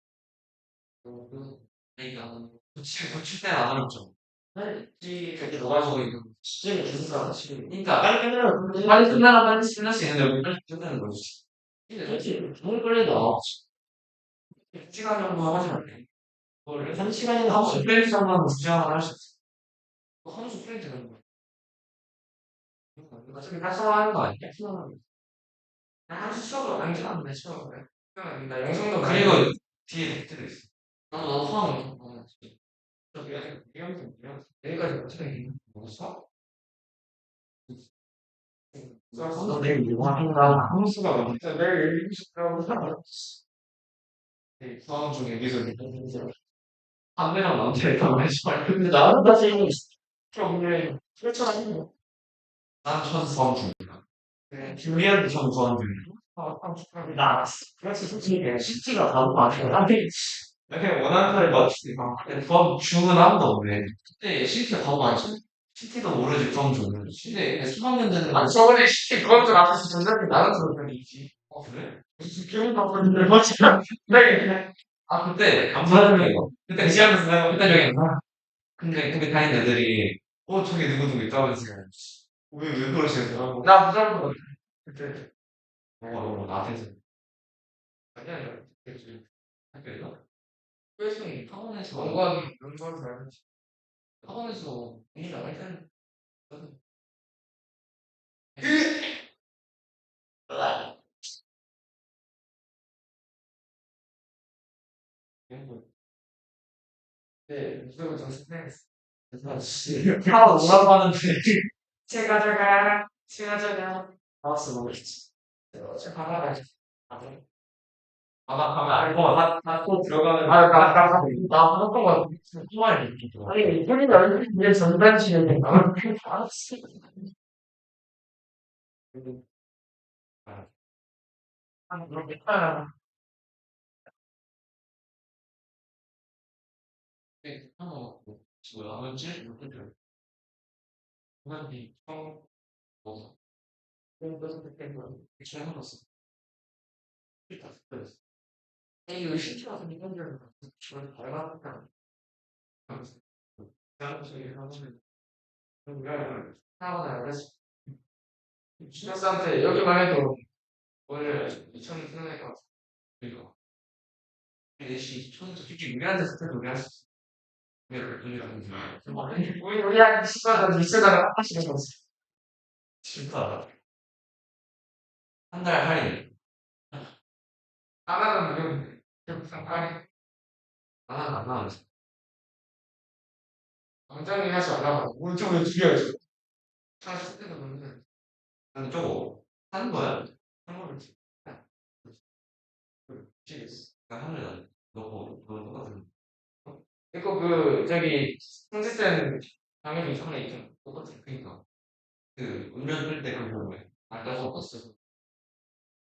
B: 그러니까 고칠 때는 안 어렵죠. 할지 그렇게 넣어가지고 이거 시제를 주니까 지금 그러니까 빨리 끝내면 빨리 끝나라 빨리 끝날 수 있는데 왜 빨리 끝내는 거지? 근데 솔직히 너무 빨리 나와. 2시간 정도 하지 않네. 원래 3시간이나 하고 프린트 정도는 2시간 할 수 있어. 함수 프린트 되는 거야. 어차피 활성화하는 거 아니야? 함수 수업을 안 하는데 수업을. 나 영상도 그리고 뒤에 댓글도 있어. 나도 화음 여기까지 어떻게 먹었어? 너 내일 뭐 하는가? 함수가 진짜 내일 얘기 싶다고 살았어. 수학 중에 여기서 반대랑 남자애 가만히 말 근데 나는 사실 경례 실천하는 거. 난 천수험 중이야. 그래, 김리안도 천수험 중이야. 나 알았어. 그래서 솔직히 CT가 답은 아니야. 나 그냥 원하는 사람이 맞추니까. 수험 중은 아무도 없네. 그때 CT가 답은 아니지. CT도 모르지, 수험 중은. 근데 수학년 되는 아니, 저번에 CT 그건 줄 앞에서 전자기 나는 소리이지. 어, 그래? 기분 나쁘는데, 뭐지? 네. 아, 그때 감사하는 거. 그때 그 시간에서 내가 그때 저기 있나? 근데 다닌 애들이, 저기 누구누구 있다면서. 왜 그러시더라고? 나 부자고 그때. 뭐가 너무 나한테서. 아니야, 그때 학교에서? 그래서 학원에서 연구하는 잘 알지. 학원에서 일 나갈 때는 네, 무슨 좀 스트레스. 하고 올라가는데 제가 나왔어 모르겠지. 제가 가다가 나또 들어가는 나 하던 거 정말 아니 이분이 얼굴이 이제 전단지는 나는 알았어. 그렇겠다. 네, 뭐야, 하는지 모르겠어요. 그런데 처음 먹어. 그래서 그때 뭐 처음 먹었어. 일단 그랬어. 이거 신기하다 이건줄 저를 닮았다. 하면서 다른 소리 하면은 우리가 하거나 그랬어. 신학생한테 여기만 해도 오늘 2천 생각할 이거 4시 천 솔직히 우리한테 그때 우리할 수 있어. 우리한테 시간을 미쳐다가 하나씩 해줬어. 싫다. 한 달 할인. 하나는 무료인데. 무슨 할인? 하나는 안 나왔어. 당장에 하지 말라고. 우리 쪽으로 죽여야지. 차 쓸때도 그런데. 난 저거 하는 거야? 한 거를 미치겠어. 나 하늘 안 너무 그런 거 같은. 이거 저기 승질 때는 당연히 전에 있잖아. 똑같은 그니까. 운전 끌때 그런 거야. 앉아서 버스.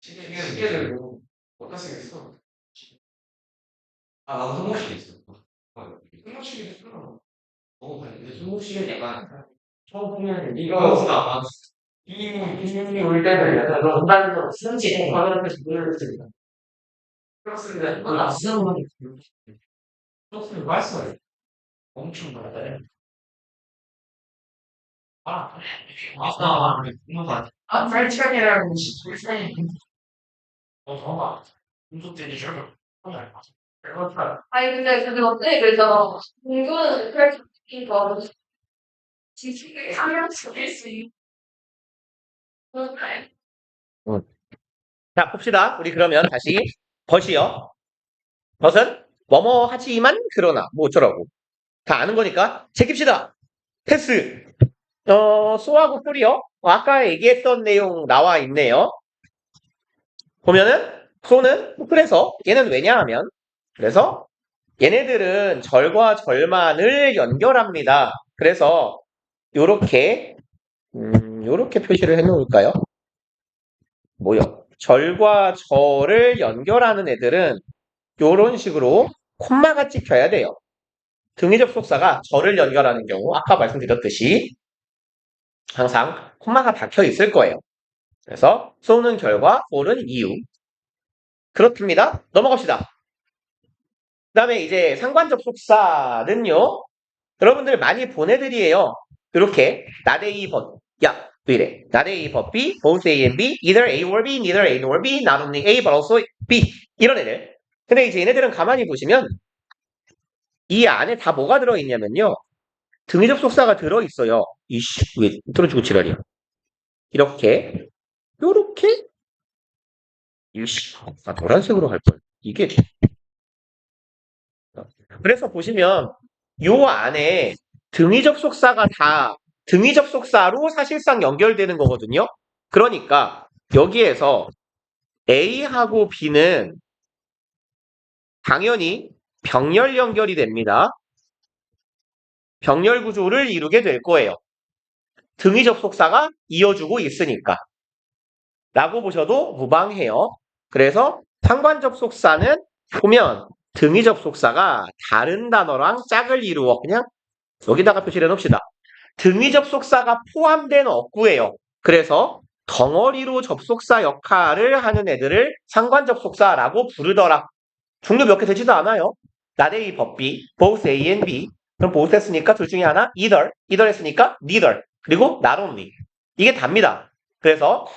B: 시계를 뭐 어디서 있어? 나도 손목시계 있어. 손목시계 있어. 손목시계 약간 처음 보면 이거 이 올 때는 약간 런단도 승진 과거를 보여줬습니다. 그렇습니다. 이거 낯선 건 소스를 맛있어요. 엄청 많아요. 아, 프라이치칸이라고 불쌍해. 정말 분석되기 싫어. 아니 근데 그게 어때? 그래서 공부는 그렇게 이거 지식을 하면 죽일 수 있는 건가요?
A: 자, 봅시다. 우리 그러면 다시 벗이요. 벗은 뭐뭐 하지만 그러나 뭐 어쩌라고. 다 아는 거니까 제깁시다. 패스. 소하고 뿔이요. 아까 얘기했던 내용 나와 있네요. 보면은 소는 그래서 얘는 왜냐하면 그래서 얘네들은 절과 절만을 연결합니다. 그래서 요렇게 요렇게 표시를 해놓을까요? 뭐요? 절과 절을 연결하는 애들은 요런 식으로 콤마가 찍혀야 돼요. 등위 접속사가 절을 연결하는 경우 아까 말씀드렸듯이 항상 콤마가 박혀 있을 거예요. 그래서 쏘는 결과, for는 이유. 그렇답니다. 넘어갑시다. 그 다음에 이제 상관 접속사는요. 여러분들 많이 보내드리에요. 이렇게 not A but 야, 왜 이래? not A but B, both A and B, either A or B, neither A nor B, not only A but also B 이런 애들. 근데 이제 얘네들은 가만히 보시면 이 안에 다 뭐가 들어있냐면요. 등위 접속사가 들어있어요. 이씨, 왜 떨어지고 지랄이야. 이렇게 요렇게 이씨, 노란색으로 할 걸. 이게 그래서 보시면 요 안에 등위 접속사가 다 등위 접속사로 사실상 연결되는 거거든요. 그러니까 여기에서 A하고 B는 당연히 병렬 연결이 됩니다. 병렬 구조를 이루게 될 거예요. 등위 접속사가 이어주고 있으니까. 라고 보셔도 무방해요. 그래서 상관 접속사는 보면 등위 접속사가 다른 단어랑 짝을 이루어 그냥 여기다가 표시를 해놓읍시다. 등위 접속사가 포함된 어구예요. 그래서 덩어리로 접속사 역할을 하는 애들을 상관 접속사라고 부르더라. 종류 몇 개 되지도 않아요. not A but B, both A and B. 그럼 both 했으니까 둘 중에 하나 either, either 했으니까 neither, 그리고 not only. 이게 답니다. 그래서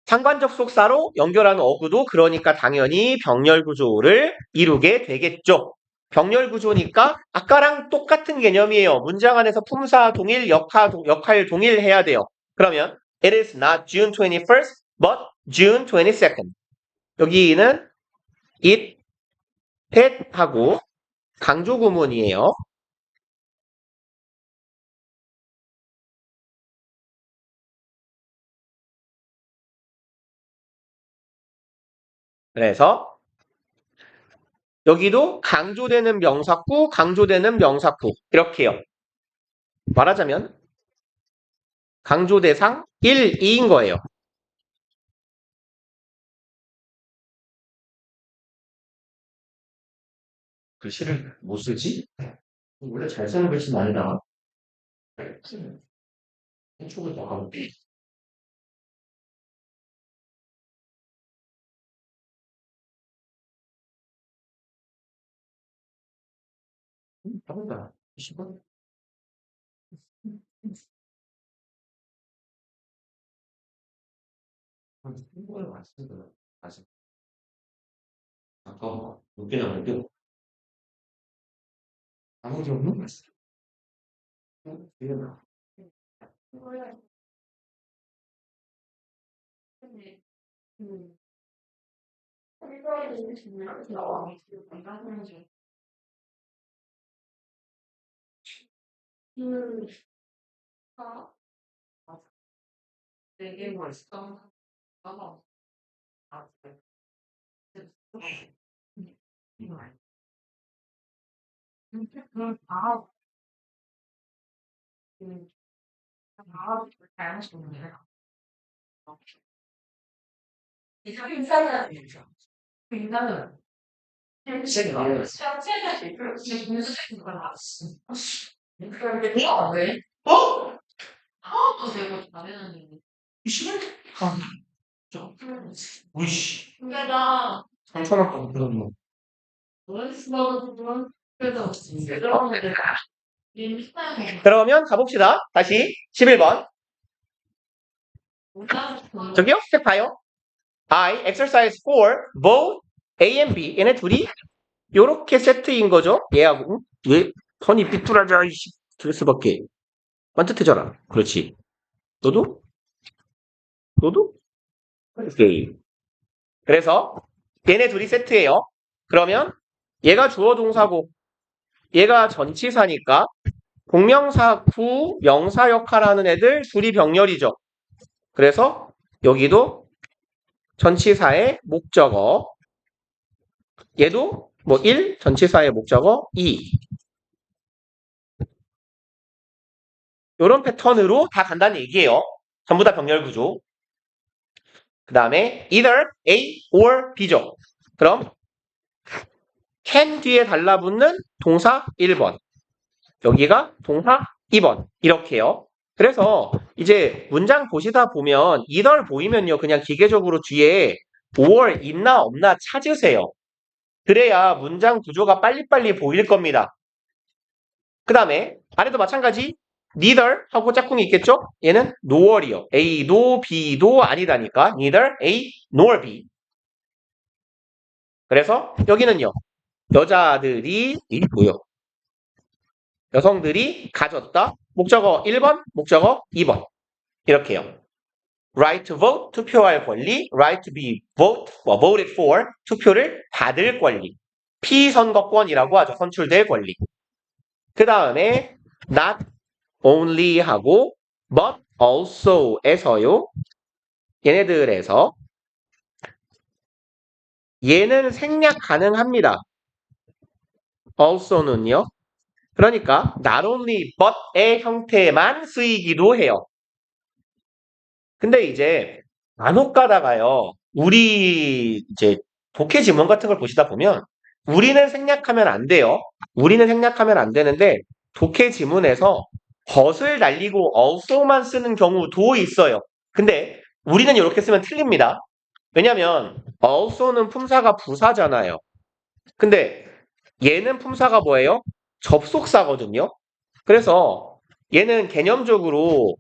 A: 상관 접속사로 연결하는 어구도 그러니까 당연히 병렬 구조를 이루게 되겠죠. 병렬 구조니까 아까랑 똑같은 개념이에요. 문장 안에서 품사 동일, 역할 동일 해야 돼요. 그러면 it is not June 21st, but June 22nd. 여기는 it, had 하고 강조 구문이에요. 그래서 여기도 강조되는 명사구, 강조되는 명사구 이렇게요. 말하자면 강조대상 1, 2인 거예요. 글씨를 못 쓰지? 원래 잘 쓰는 글씨는 아니다. 한쪽을 더 가볼게. 한다. 10번? 한국어를 안 쓰더라. 아직. 잠깐만. 몇 개나 볼게. 아무리 없는 거 있어. 이거나.
B: 되게 멋있어. 봐봐. 아, 그래. 이거 아니야. 아, 다양한 종류를. 인사는 인사는 제가 왜? 어? 또 내가 잘해놨는데. 이시간? 아, 저. 우이씨. 근데 나 3,000원까지 들었노.
A: 그러면 가봅시다. 다시 11번. 저기요? 책 봐요. I exercise for both A and B. 얘네 둘이 요렇게 세트인 거죠. 얘하고 왜 선이 삐뚤어져 이씨 드레스밖에 반듯해져라. 그렇지. 너도? 너도? 오케이. 그래서 얘네 둘이 세트예요. 그러면 얘가 주어 동사고 얘가 전치사니까 동명사 구 명사 역할하는 애들 둘이 병렬이죠. 그래서 여기도 전치사의 목적어 얘도 뭐 1, 전치사의 목적어 2 이런 패턴으로 다 간다는 얘기예요. 전부 다 병렬 구조. 그 다음에 either A or B죠. 그럼 can 뒤에 달라붙는 동사 1번 여기가 동사 2번 이렇게요. 그래서 이제 문장 보시다 보면 either 보이면요 그냥 기계적으로 뒤에 or 있나 없나 찾으세요. 그래야 문장 구조가 빨리빨리 보일 겁니다. 그 다음에 아래도 마찬가지 neither 하고 짝꿍이 있겠죠? 얘는 nor이요. A도 B도 아니다니까 neither A nor B. 그래서 여기는요. 여자들이 뭐요? 여성들이 가졌다. 목적어 1번, 목적어 2번. 이렇게요. right to vote, 투표할 권리. right to be voted for, 투표를 받을 권리. 피선거권이라고 하죠. 선출될 권리. 그 다음에 not only 하고 but also에서요. 얘네들에서 얘는 생략 가능합니다. also는요. 그러니까 not only but의 형태만 쓰이기도 해요. 근데 이제 간혹 가다가요. 우리 이제 독해 지문 같은 걸 보시다 보면 우리는 생략하면 안 돼요. 우리는 생략하면 안 되는데 독해 지문에서 but을 날리고 also만 쓰는 경우도 있어요. 근데 우리는 이렇게 쓰면 틀립니다. 왜냐면 also는 품사가 부사잖아요. 근데 얘는 품사가 뭐예요? 접속사거든요. 그래서 얘는 개념적으로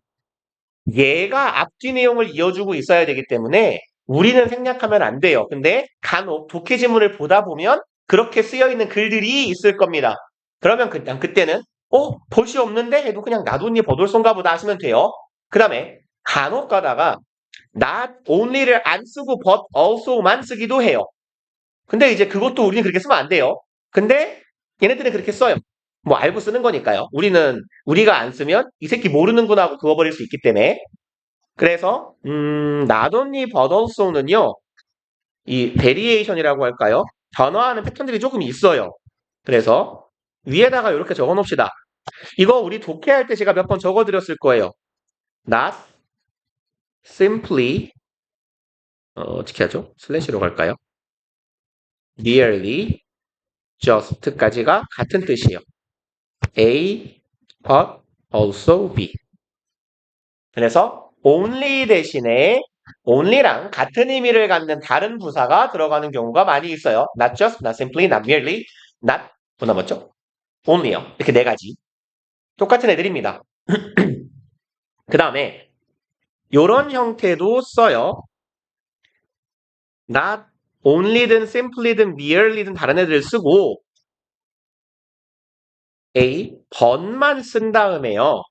A: 얘가 앞뒤 내용을 이어주고 있어야 되기 때문에 우리는 생략하면 안 돼요. 근데 간혹 독해 지문을 보다 보면 그렇게 쓰여 있는 글들이 있을 겁니다. 그러면 그냥 그때는 볼시 없는데 해도 그냥 나돈니 버돌손가 보다 하시면 돼요. 그 다음에 간혹 가다가 not only를 안 쓰고 but also만 쓰기도 해요. 근데 이제 그것도 우리는 그렇게 쓰면 안 돼요. 근데 얘네들은 그렇게 써요. 뭐 알고 쓰는 거니까요. 우리가 안 쓰면 이 새끼 모르는구나 하고 그어버릴 수 있기 때문에. 그래서 not only but also는요. 이 베리에이션이라고 할까요? 변화하는 패턴들이 조금 있어요. 그래서 위에다가 이렇게 적어 놓읍시다. 이거 우리 독해할 때 제가 몇 번 적어 드렸을 거예요. not simply 어떻게 하죠? 슬래시로 갈까요? merely just까지가 같은 뜻이에요. A, but also B. 그래서 only 대신에 only랑 같은 의미를 갖는 다른 부사가 들어가는 경우가 많이 있어요. not just, not simply, not merely, not 뭐 남았죠? only요. 이렇게 네 가지. 똑같은 애들입니다. 그 다음에 이런 형태도 써요. not only든 simply든 merely든 다른 애들을 쓰고 A, but만 쓴 다음에요.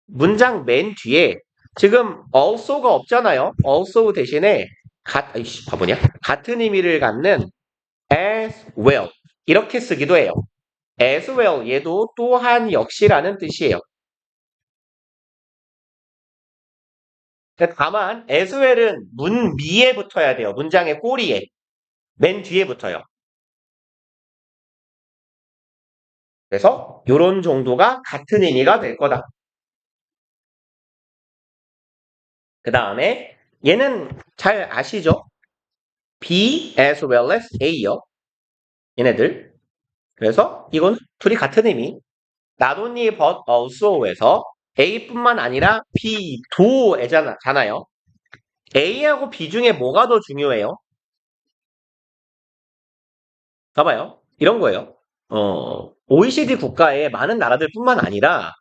A: 문장 맨 뒤에 지금 also가 없잖아요. also 대신에 바보냐? 같은 의미를 갖는 as well 이렇게 쓰기도 해요. as well 얘도 또한 역시라는 뜻이에요. 다만 as well은 문 미에 붙어야 돼요. 문장의 꼬리에 맨 뒤에 붙어요. 그래서 이런 정도가 같은 의미가 될 거다. 그 다음에 얘는 잘 아시죠? B as well as A요. 얘네들. 그래서 이건 둘이 같은 의미. Not only but also에서 A뿐만 아니라 B도 잖아요. A하고 B 중에 뭐가 더 중요해요? 봐봐요. 이런 거예요. OECD 국가의 많은 나라들뿐만 아니라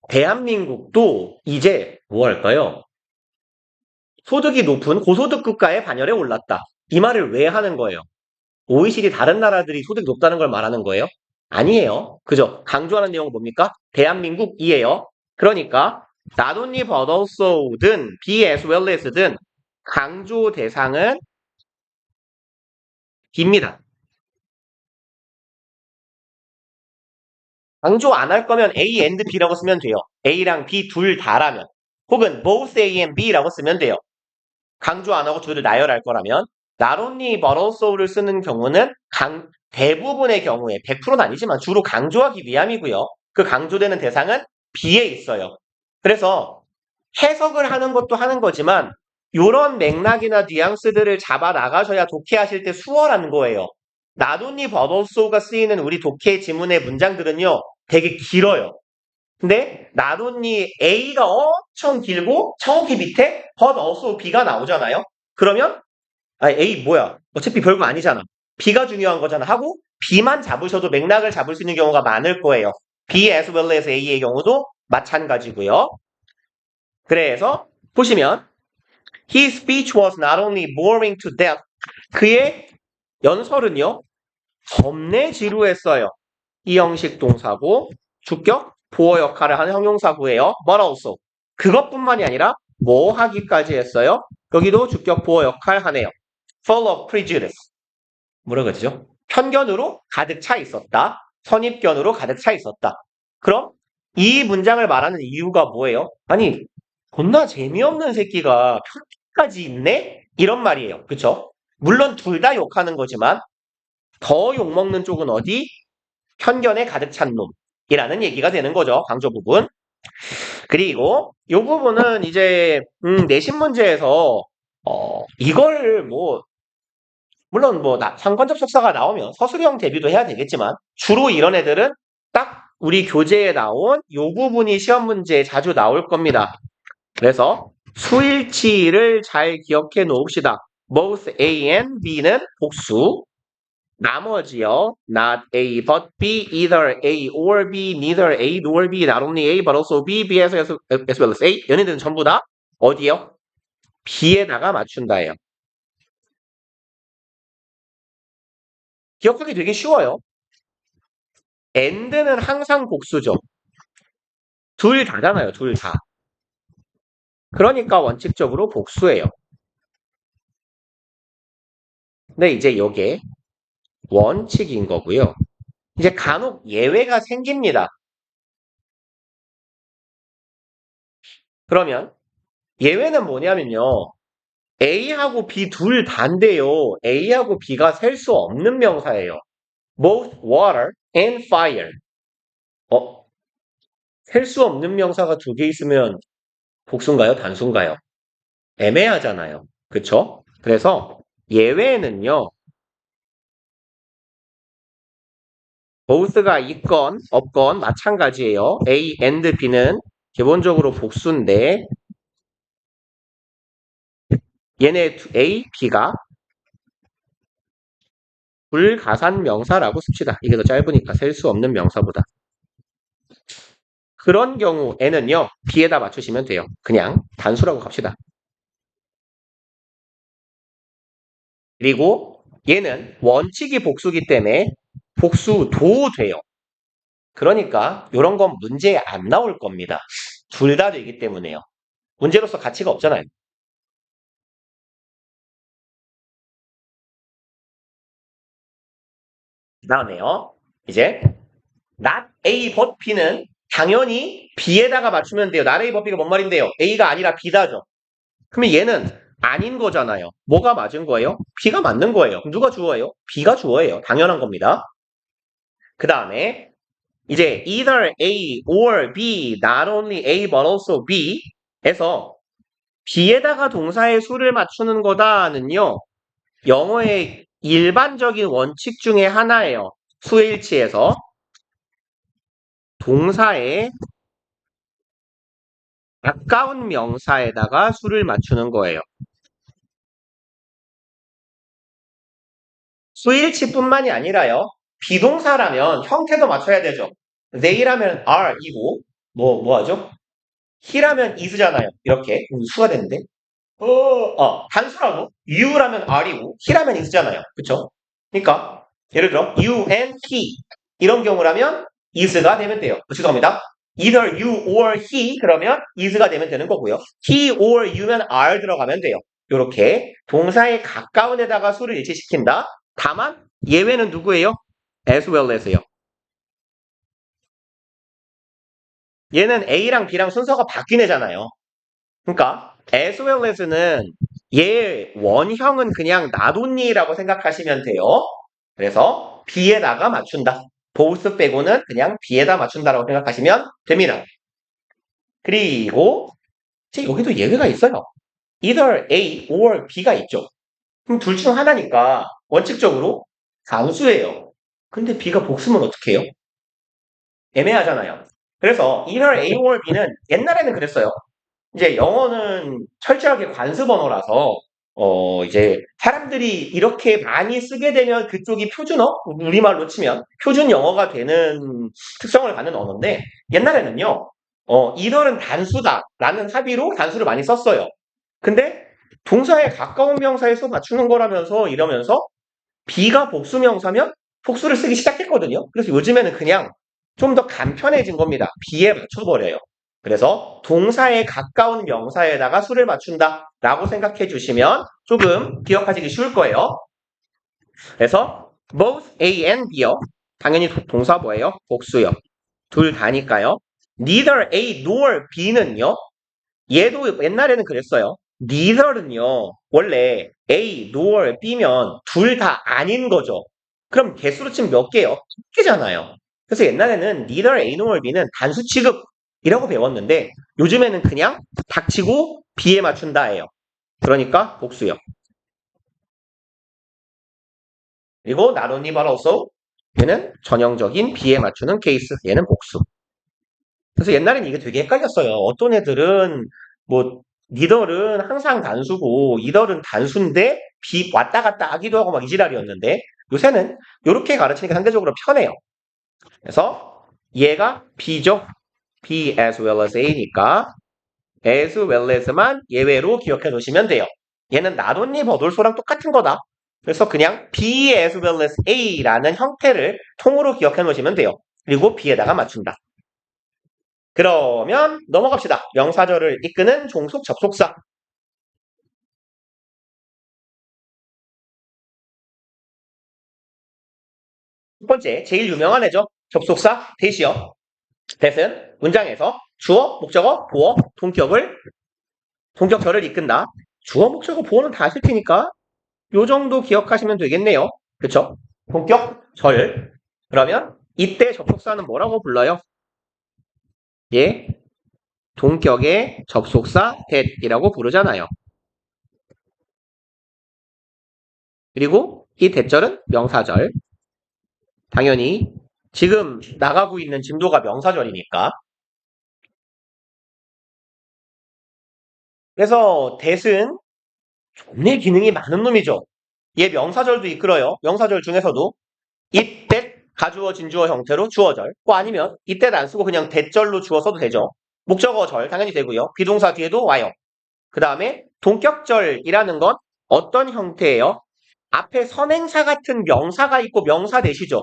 A: 대한민국도 이제 뭐 할까요? 소득이 높은 고소득 국가의 반열에 올랐다. 이 말을 왜 하는 거예요? OECD 다른 나라들이 소득이 높다는 걸 말하는 거예요? 아니에요. 그죠? 강조하는 내용은 뭡니까? 대한민국이에요. 그러니까 not only but also든 be as well as든 강조 대상은 B입니다. 강조 안 할 거면 A and B라고 쓰면 돼요. A랑 B 둘 다라면. 혹은 both A and B라고 쓰면 돼요. 강조 안 하고 둘을 나열할 거라면 not only but also를 쓰는 경우는 대부분의 경우에 100%는 아니지만 주로 강조하기 위함이고요. 그 강조되는 대상은 B에 있어요. 그래서 해석을 하는 것도 하는 거지만 이런 맥락이나 뉘앙스들을 잡아 나가셔야 독해하실 때 수월한 거예요. not only but also가 쓰이는 우리 독해 지문의 문장들은요. 되게 길어요. 근데 not only A가 엄청 길고 정확히 밑에 but also B가 나오잖아요. 그러면 A 뭐야? 어차피 별거 아니잖아. B가 중요한 거잖아 하고 B만 잡으셔도 맥락을 잡을 수 있는 경우가 많을 거예요. B as well as A의 경우도 마찬가지고요. 그래서 보시면 His speech was not only boring to death. 그의 연설은요. 겁내 지루했어요. 이 형식 동사고 주격 보어 역할을 하는 형용사구예요. But also 그것뿐만이 아니라 뭐 하기까지 했어요? 여기도 주격 보어 역할 하네요. Full of prejudice. 뭐라 그러죠? 편견으로 가득 차 있었다. 선입견으로 가득 차 있었다. 그럼 이 문장을 말하는 이유가 뭐예요? 아니 겁나 재미없는 새끼가 편견까지 있네? 이런 말이에요. 그쵸? 물론 둘 다 욕하는 거지만 더 욕먹는 쪽은 어디? 편견에 가득 찬 놈이라는 얘기가 되는 거죠. 강조 부분. 그리고 이 부분은 이제 내신 문제에서 이걸 뭐 물론 뭐 상관접속사가 나오면 서술형 대비도 해야 되겠지만 주로 이런 애들은 딱 우리 교재에 나온 이 부분이 시험 문제에 자주 나올 겁니다. 그래서 수일치를 잘 기억해 놓읍시다. both A and B는 복수. 나머지요. Not A but B, either A or B, neither A nor B, not only A but also B, B as well as A. 얘네들은 전부 다 어디요? B에다가 맞춘다예요. 기억하기 되게 쉬워요. and는 항상 복수죠. 둘 다잖아요. 둘 다. 그러니까 원칙적으로 복수예요. 근데 이제 요게 원칙인 거고요. 이제 간혹 예외가 생깁니다. 그러면 예외는 뭐냐면요. A하고 B 둘 다인데요. A하고 B가 셀 수 없는 명사예요. Both water and fire. 셀 수 없는 명사가 두 개 있으면 복수인가요? 단수인가요? 애매하잖아요. 그쵸? 그래서 예외는요. both가 있건 없건 마찬가지예요. A and B는 기본적으로 복수인데 얘네 A, B가 불가산 명사라고 씁시다. 이게 더 짧으니까 셀 수 없는 명사보다. 그런 경우에는요. B에다 맞추시면 돼요. 그냥 단수라고 갑시다. 그리고 얘는 원칙이 복수기 때문에 복수도 돼요. 그러니까 이런 건 문제에 안 나올 겁니다. 둘 다 되기 때문에요. 문제로서 가치가 없잖아요. 그 다음에요. 이제 not A but B는 당연히 B에다가 맞추면 돼요. not A but B가 뭔 말인데요? A가 아니라 B다죠. 그러면 얘는 아닌 거잖아요. 뭐가 맞은 거예요? B가 맞는 거예요. 그럼 누가 주어예요? B가 주어예요. 당연한 겁니다. 그 다음에 이제 either A or B, not only A but also B 에서 B에다가 동사의 수를 맞추는 거다는요. 영어의 일반적인 원칙 중에 하나예요. 수일치에서 동사의 가까운 명사에다가 수를 맞추는 거예요. 수일치뿐만이 아니라요. 비동사라면 형태도 맞춰야 되죠. they라면 are이고 뭐 하죠? he라면 is잖아요. 이렇게 수가 되는데 단수라고 you라면 are이고 he라면 is잖아요. 그쵸? 그러니까 예를 들어 you and he 이런 경우라면 is가 되면 돼요. 죄송합니다. either you or he 그러면 is가 되면 되는 거고요. he or you면 are 들어가면 돼요. 이렇게 동사에 가까운 데다가 수를 일치시킨다. 다만 예외는 누구예요? as well as요. 얘는 A랑 B랑 순서가 바뀐 애잖아요. 그러니까 as well as는 얘 원형은 그냥 나돈니라고 생각하시면 돼요. 그래서 B에다가 맞춘다. both 빼고는 그냥 B에다 맞춘다라고 생각하시면 됩니다. 그리고 이제 여기도 예외가 있어요. either A or B가 있죠. 그럼 둘 중 하나니까 원칙적으로 단수예요. 근데 B가 복수면 어떻게 해요? 애매하잖아요. 그래서 either A or B는 옛날에는 그랬어요. 이제 영어는 철저하게 관습 언어라서 이제 사람들이 이렇게 많이 쓰게 되면 그쪽이 표준어? 우리말로 치면 표준 영어가 되는 특성을 갖는 언어인데 옛날에는요. either는 단수다라는 합의로 단수를 많이 썼어요. 근데 동사에 가까운 명사에 서 맞추는 거라면서 이러면서 B가 복수 명사면 복수를 쓰기 시작했거든요. 그래서 요즘에는 그냥 좀 더 간편해진 겁니다. B에 맞춰버려요. 그래서 동사에 가까운 명사에다가 수를 맞춘다 라고 생각해 주시면 조금 기억하시기 쉬울 거예요. 그래서 both A and B요. 당연히 동사 뭐예요? 복수요. 둘 다니까요. neither A nor B는요. 얘도 옛날에는 그랬어요. neither는요. 원래 A nor B면 둘 다 아닌 거죠. 그럼 개수로 치면 몇 개요? 한 개잖아요. 그래서 옛날에는 neither A nor B는 단수 취급이라고 배웠는데 요즘에는 그냥 닥치고 B에 맞춘다예요. 그러니까 복수요. 그리고 not only but also 얘는 전형적인 B에 맞추는 케이스. 얘는 복수. 그래서 옛날엔 이게 되게 헷갈렸어요. 어떤 애들은 뭐 니덜은 항상 단수고 이덜은 단수인데 B 왔다 갔다 하기도 하고 막 이지랄이었는데 요새는 이렇게 가르치니까 상대적으로 편해요. 그래서 얘가 B죠. B as well as A니까 as well as만 예외로 기억해 놓으시면 돼요. 얘는 나돈니 버돌소랑 똑같은 거다. 그래서 그냥 B as well as A라는 형태를 통으로 기억해 놓으시면 돼요. 그리고 B에다가 맞춘다. 그러면 넘어갑시다. 명사절을 이끄는 종속 접속사. 첫 번째, 제일 유명한 애죠. 접속사 대시어. 대은 문장에서 주어, 목적어, 보어, 동격절을 이끈다. 주어, 목적어, 보어는 다 아실 테니까 요 정도 기억하시면 되겠네요. 그쵸? 동격절. 그러면 이때 접속사는 뭐라고 불러요? 예, 동격의 접속사 that이라고 부르잖아요. 그리고 이 that절은 명사절. 당연히 지금 나가고 있는 진도가 명사절이니까. 그래서 that은 존내 기능이 많은 놈이죠. 얘 명사절도 이끌어요. 명사절 중에서도 이때 가주어 진주어 형태로 주어절, 아니면 이때를 안 쓰고 그냥 대절로 주어 써도 되죠. 목적어절 당연히 되고요. 비동사 뒤에도 와요. 그 다음에 동격절이라는 건 어떤 형태예요? 앞에 선행사 같은 명사가 있고 명사 대시죠.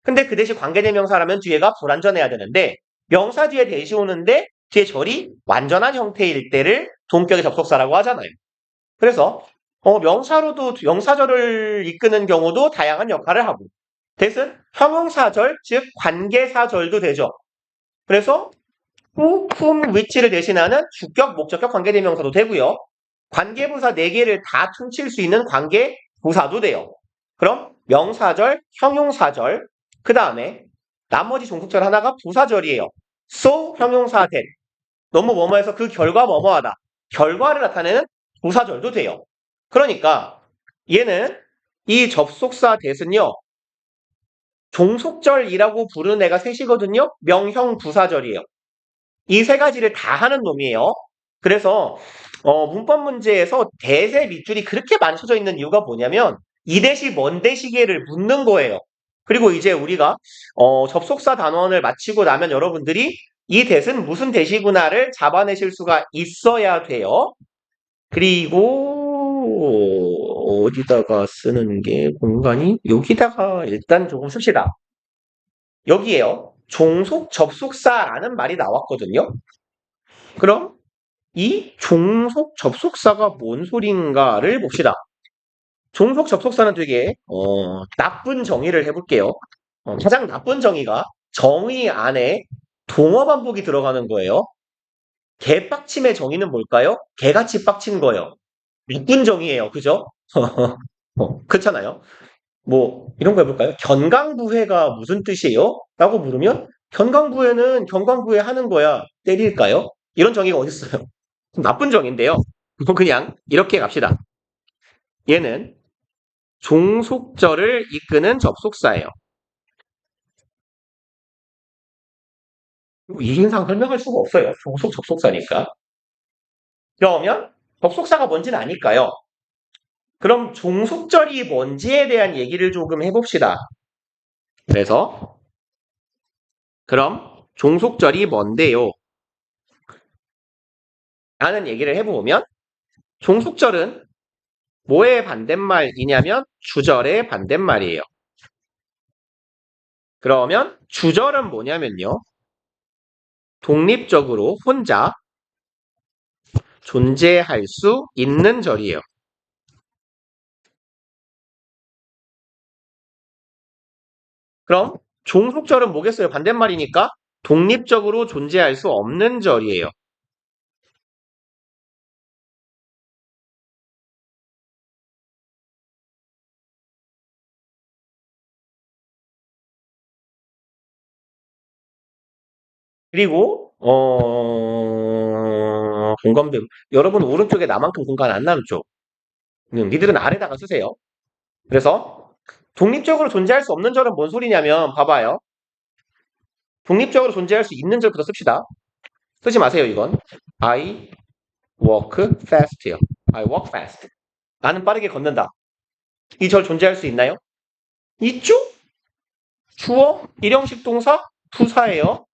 A: 근데 그 대시 관계대명사라면 뒤에가 불완전해야 되는데 명사 뒤에 대시 오는데 뒤에 절이 완전한 형태일 때를 동격의 접속사라고 하잖아요. 그래서 명사로도 명사절을 이끄는 경우도 다양한 역할을 하고 대신 형용사절, 즉 관계사절도 되죠. 그래서 who, whom, which를 대신하는 주격, 목적격, 관계대명사도 되고요. 관계부사 4개를 다 퉁칠 수 있는 관계부사도 돼요. 그럼 명사절, 형용사절, 그 다음에 나머지 종속절 하나가 부사절이에요. so, 형용사, that. 너무 뭐뭐해서 그 결과 뭐뭐하다. 결과를 나타내는 부사절도 돼요. 그러니까 얘는 이 접속사 that은요. 종속절이라고 부르는 애가 셋이거든요. 명형 부사절이에요. 이 세 가지를 다 하는 놈이에요. 그래서 문법 문제에서 대세 밑줄이 그렇게 많이 쳐져 있는 이유가 뭐냐면 이 대시 뭔 대시계를 묻는 거예요. 그리고 이제 우리가 접속사 단원을 마치고 나면 여러분들이 이 대는 무슨 대시구나를 잡아내실 수가 있어야 돼요. 그리고 어디다가 쓰는 게 공간이 여기다가 일단 조금 씁시다. 여기에요. 종속 접속사라는 말이 나왔거든요. 그럼 이 종속 접속사가 뭔 소린가를 봅시다. 종속 접속사는 되게 나쁜 정의를 해볼게요. 가장 나쁜 정의가 정의 안에 동어 반복이 들어가는 거예요. 개빡침의 정의는 뭘까요? 개같이 빡친 거예요. 나쁜 정의예요. 그죠? 그렇잖아요. 뭐 이런 거 해볼까요? 견강부회가 무슨 뜻이에요? 라고 물으면 견강부회는 견강부회 하는 거야. 때릴까요? 이런 정의가 어딨어요? 나쁜 정의인데요. 뭐 그냥 이렇게 갑시다. 얘는 종속절을 이끄는 접속사예요. 이인상 설명할 수가 없어요. 종속 접속사니까. 그러면 접속사가 뭔지는 아니까요. 그럼 종속절이 뭔지에 대한 얘기를 조금 해봅시다. 그래서 그럼 종속절이 뭔데요? 라는 얘기를 해보면 종속절은 뭐의 반대말이냐면 주절의 반대말이에요. 그러면 주절은 뭐냐면요. 독립적으로 혼자 존재할 수 있는 절이에요. 그럼 종속절은 뭐겠어요? 반대말이니까 독립적으로 존재할 수 없는 절이에요. 그리고 공간배 여러분 오른쪽에 나만큼 공간 안 남죠? 니들은 아래다가 쓰세요. 그래서 독립적으로 존재할 수 없는 절은 뭔 소리냐면 봐봐요. 독립적으로 존재할 수 있는 절부터 씁시다. 쓰지 마세요 이건. I walk fast요. I walk fast. 나는 빠르게 걷는다. 이 절 존재할 수 있나요? 있죠? 주어, 일형식 동사, 부사예요.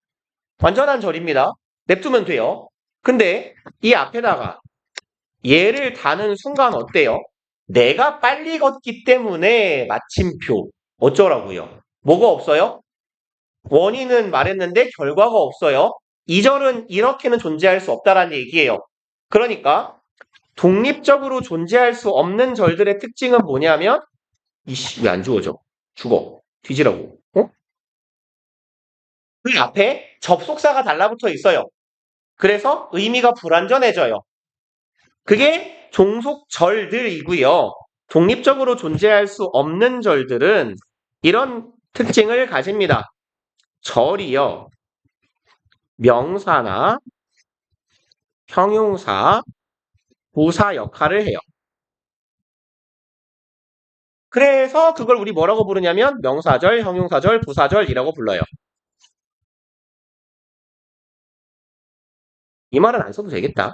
A: 완전한 절입니다. 냅두면 돼요. 근데 이 앞에다가 얘를 다는 순간 어때요? 내가 빨리 걷기 때문에 마침표. 어쩌라고요? 뭐가 없어요? 원인은 말했는데 결과가 없어요. 이 절은 이렇게는 존재할 수 없다라는 얘기예요. 그러니까 독립적으로 존재할 수 없는 절들의 특징은 뭐냐면 이씨 왜 안 주어져? 죽어. 뒤지라고. 어? 그 앞에 접속사가 달라붙어 있어요. 그래서 의미가 불완전해져요. 그게 종속절들이고요. 독립적으로 존재할 수 없는 절들은 이런 특징을 가집니다. 절이요. 명사나 형용사, 부사 역할을 해요. 그래서 그걸 우리 뭐라고 부르냐면 명사절, 형용사절, 부사절이라고 불러요. 이 말은 안 써도 되겠다.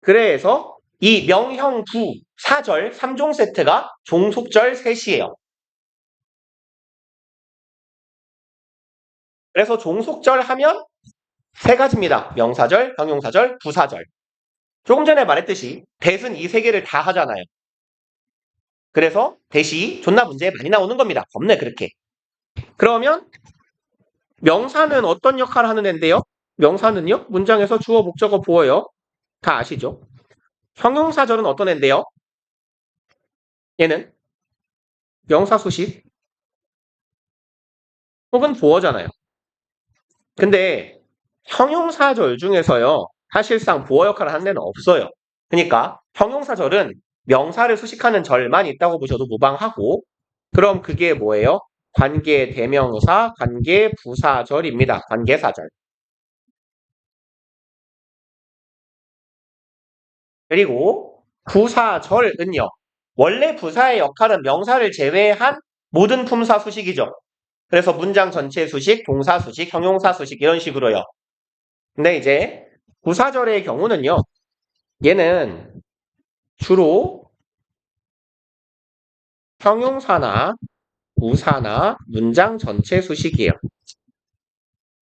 A: 그래서 이 명형, 부, 사절 3종 세트가 종속절 셋이에요. 그래서 종속절 하면 세 가지입니다. 명사절, 형용사절, 부사절. 조금 전에 말했듯이 대은 이 세 개를 다 하잖아요. 그래서 대시 존나 문제에 많이 나오는 겁니다. 겁내 그렇게. 그러면 명사는 어떤 역할을 하는 애인데요? 명사는요? 문장에서 주어, 목적어, 보어요. 다 아시죠? 형용사절은 어떤 애인데요? 얘는 명사 수식 혹은 보어잖아요. 근데 형용사절 중에서요. 사실상 보어 역할을 하는 데는 없어요. 그러니까 형용사절은 명사를 수식하는 절만 있다고 보셔도 무방하고 그럼 그게 뭐예요? 관계 대명사, 관계 부사절입니다. 관계사절. 그리고 부사절은요. 원래 부사의 역할은 명사를 제외한 모든 품사 수식이죠. 그래서 문장 전체 수식, 동사 수식, 형용사 수식 이런 식으로요. 근데 이제 부사절의 경우는요. 얘는 주로 형용사나 부사나 문장 전체 수식이에요.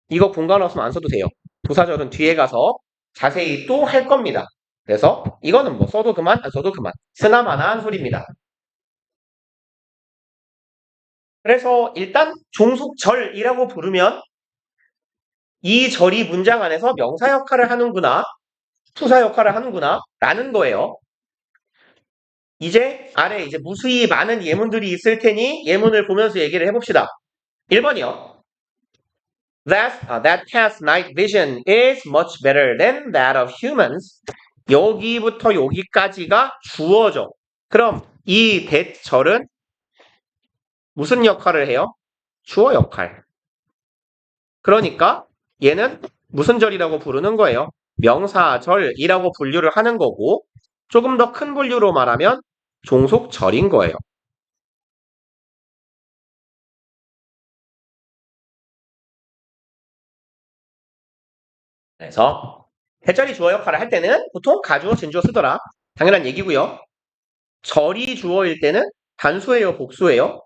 A: 이거 공간 없으면 안 써도 돼요. 부사절은 뒤에 가서 자세히 또 할 겁니다. 그래서 이거는 뭐 써도 그만 안 써도 그만 쓰나마나한 소리입니다. 그래서 일단 종속절이라고 부르면 이 절이 문장 안에서 명사 역할을 하는구나 투사 역할을 하는구나 라는 거예요. 이제 아래 이제 무수히 많은 예문들이 있을 테니 예문을 보면서 얘기를 해봅시다. 1번이요. That cat's night vision is much better than that of humans. 여기부터 여기까지가 주어져. 그럼 이 that절은 무슨 역할을 해요? 주어 역할. 그러니까 얘는 무슨 절이라고 부르는 거예요? 명사절이라고 분류를 하는 거고 조금 더 큰 분류로 말하면 종속절인 거예요. 그래서 해절이 주어 역할을 할 때는 보통 가주어, 진주어 쓰더라. 당연한 얘기고요. 절이 주어일 때는 단수예요, 복수예요?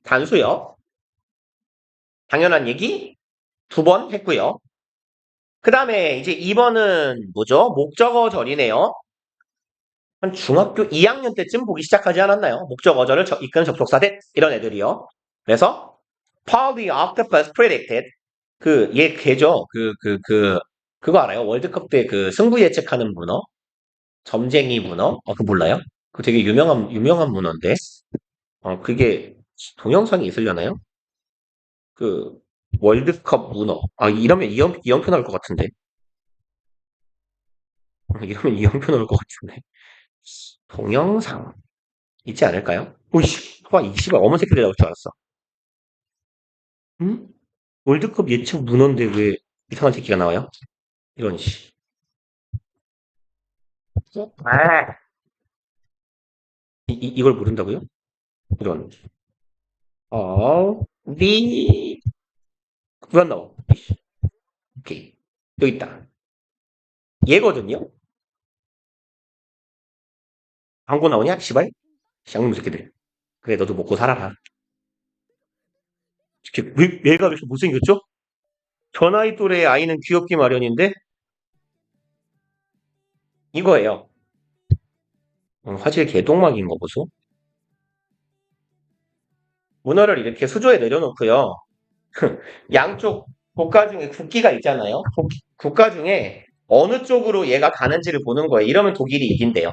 A: 단수요. 당연한 얘기 2번 했고요. 그 다음에 이제 2번은 뭐죠? 목적어 절이네요. 한 중학교 2학년 때쯤 보기 시작하지 않았나요? 목적어절을 이끄는 접속사 대 이런 애들이요. 그래서 Paul the Octopus predicted 얘 걔죠. 그거 알아요? 월드컵 때 그 승부 예측하는 문어? 점쟁이 문어? 그거 몰라요? 그 되게 유명한 문어인데. 그게 동영상이 있으려나요? 그 월드컵 문어. 이러면 이영표 나올 것 같은데. 이러면 이영표 나올 것 같은데. 동영상 있지 않을까요? 오이씨, 봐, 이 씨발 어머 새끼들 나올 줄 알았어. 응? 월드컵 예측 문어인데 왜 이상한 새끼가 나와요? 이런 씨. 아, 이걸 모른다고요? 이런. the runner. 오케이. 여기 있다. 얘거든요? 광고 나오냐? 씨발. 쌍놈 새끼들. 그래, 너도 먹고 살아라. 얘가 왜 이렇게 못생겼죠? 저 나이 또래의 아이는 귀엽기 마련인데, 이거예요. 화질 개똥막인 거 보소. 문어를 이렇게 수조에 내려놓고요. 양쪽 국가 중에 국기가 있잖아요. 국가 중에 어느 쪽으로 얘가 가는지를 보는 거예요. 이러면 독일이 이긴대요.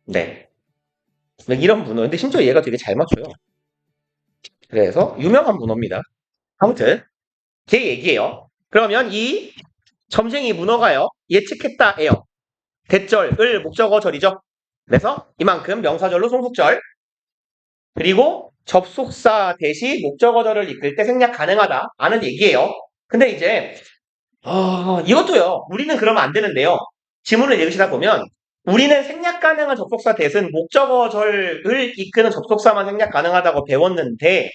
A: 네. 이런 문어. 근데 심지어 얘가 되게 잘 맞춰요. 그래서 유명한 문어입니다. 아무튼 걔 얘기예요. 그러면 이 점쟁이 문어가요. 예측했다예요. 대절, 을, 목적어 절이죠. 그래서 이만큼 명사절로 송속절 그리고 접속사 대시 목적어절을 이끌 때 생략 가능하다 라는 얘기예요. 근데 이제 이것도요. 우리는 그러면 안 되는데요. 지문을 읽으시다 보면 우리는 생략 가능한 접속사 대신 목적어절을 이끄는 접속사만 생략 가능하다고 배웠는데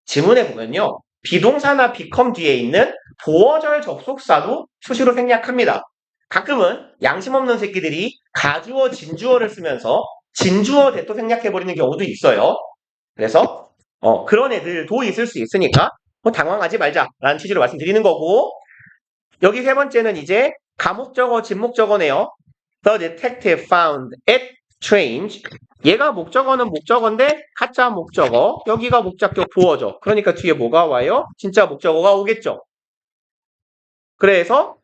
A: 지문에 보면요. 비동사나 become 뒤에 있는 보어절 접속사도 수시로 생략합니다. 가끔은 양심 없는 새끼들이 가주어, 진주어를 쓰면서 진주어 대도 생략해버리는 경우도 있어요. 그래서 그런 애들도 있을 수 있으니까 당황하지 말자라는 취지로 말씀드리는 거고 여기 세 번째는 이제 가목적어, 진목적어네요. The detective found it strange. 얘가 목적어는 목적어인데 가짜 목적어. 여기가 목적격 보어죠. 그러니까 뒤에 뭐가 와요? 진짜 목적어가 오겠죠. 그래서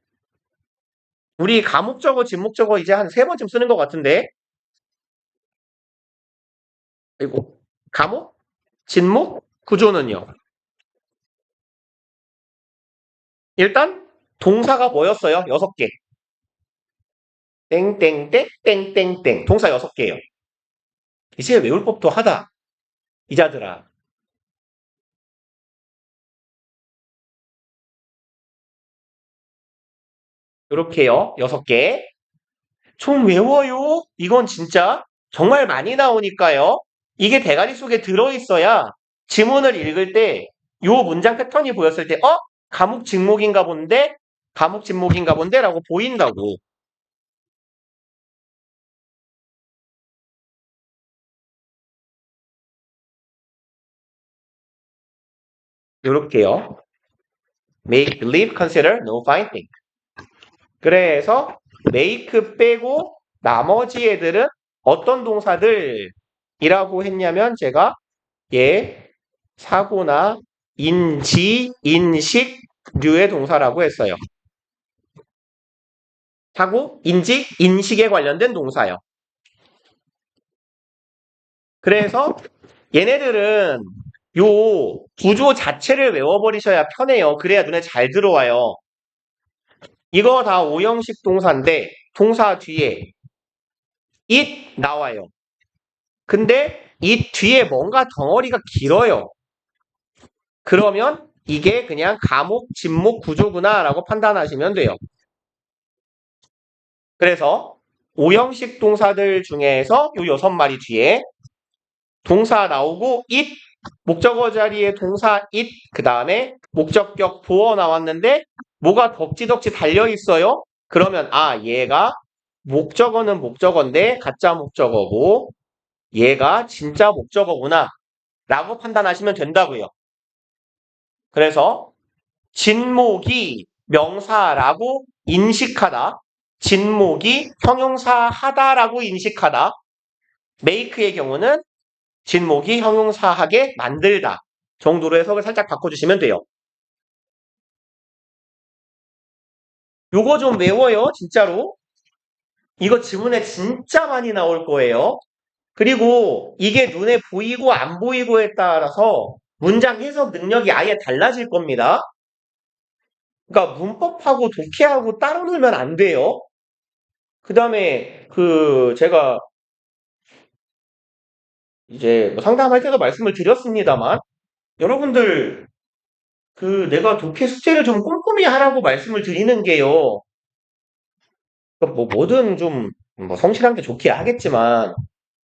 A: 우리 가목적어, 진목적어 이제 한 세 번쯤 쓰는 것 같은데 그리고 가목, 진목, 구조는요. 일단 동사가 뭐였어요? 6개. 땡땡땡 땡땡땡 동사 6개예요. 이제 외울 법도 하다. 이자들아. 이렇게요. 6개. 좀 외워요. 이건 진짜 정말 많이 나오니까요. 이게 대가리 속에 들어있어야 지문을 읽을 때 요 문장 패턴이 보였을 때 가목 직목인가 본데 가목 직목인가 본데 라고 보인다고. 요렇게요. make, believe, consider, know, find, think. 그래서 make 빼고 나머지 애들은 어떤 동사들이라고 했냐면 제가 사고나 인지, 인식류의 동사라고 했어요. 사고, 인지, 인식에 관련된 동사요. 그래서 얘네들은 요 구조 자체를 외워버리셔야 편해요. 그래야 눈에 잘 들어와요. 이거 다 오형식 동사인데 동사 뒤에 it 나와요. 근데 이 뒤에 뭔가 덩어리가 길어요. 그러면 이게 그냥 가목, 진목 구조구나 라고 판단하시면 돼요. 그래서 오형식 동사들 중에서 요 6마리 뒤에 동사 나오고 it, 목적어 자리에 동사 it, 그 다음에 목적격 보어 나왔는데 뭐가 덕지덕지 달려있어요? 그러면 얘가 목적어는 목적어인데 가짜 목적어고 얘가 진짜 목적어구나 라고 판단하시면 된다고요. 그래서 진목이 명사라고 인식하다, 진목이 형용사 하다라고 인식하다, make의 경우는 진목이 형용사하게 만들다 정도로 해석을 살짝 바꿔주시면 돼요. 요거 좀 외워요, 진짜로. 이거 지문에 진짜 많이 나올 거예요. 그리고 이게 눈에 보이고 안 보이고에 따라서 문장 해석 능력이 아예 달라질 겁니다. 그러니까 문법하고 독해하고 따로 놀면 안 돼요. 그 다음에 제가 이제 뭐 상담할 때도 말씀을 드렸습니다만 여러분들 내가 독해 숙제를 좀 꼼꼼히 하라고 말씀을 드리는 게요. 그러니까 뭐 뭐든 좀 뭐 성실한 게 좋긴 하겠지만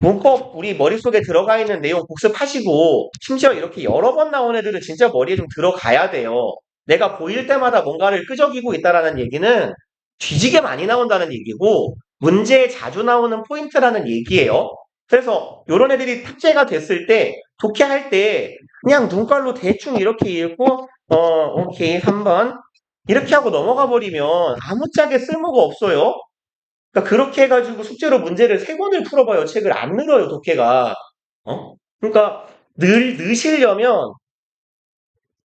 A: 문법 우리 머릿속에 들어가 있는 내용 복습하시고 심지어 이렇게 여러 번 나온 애들은 진짜 머리에 좀 들어가야 돼요. 내가 보일 때마다 뭔가를 끄적이고 있다라는 얘기는 뒤지게 많이 나온다는 얘기고 문제에 자주 나오는 포인트라는 얘기예요. 그래서 요런 애들이 탑재가 됐을 때 독해할 때 그냥 눈깔로 대충 이렇게 읽고 오케이 3번 이렇게 하고 넘어가 버리면 아무짝에 쓸모가 없어요. 그러니까 그렇게 해가지고 숙제로 문제를 3권을 풀어봐요. 책을 안 늘어요, 독해가. 그러니까 넣으시려면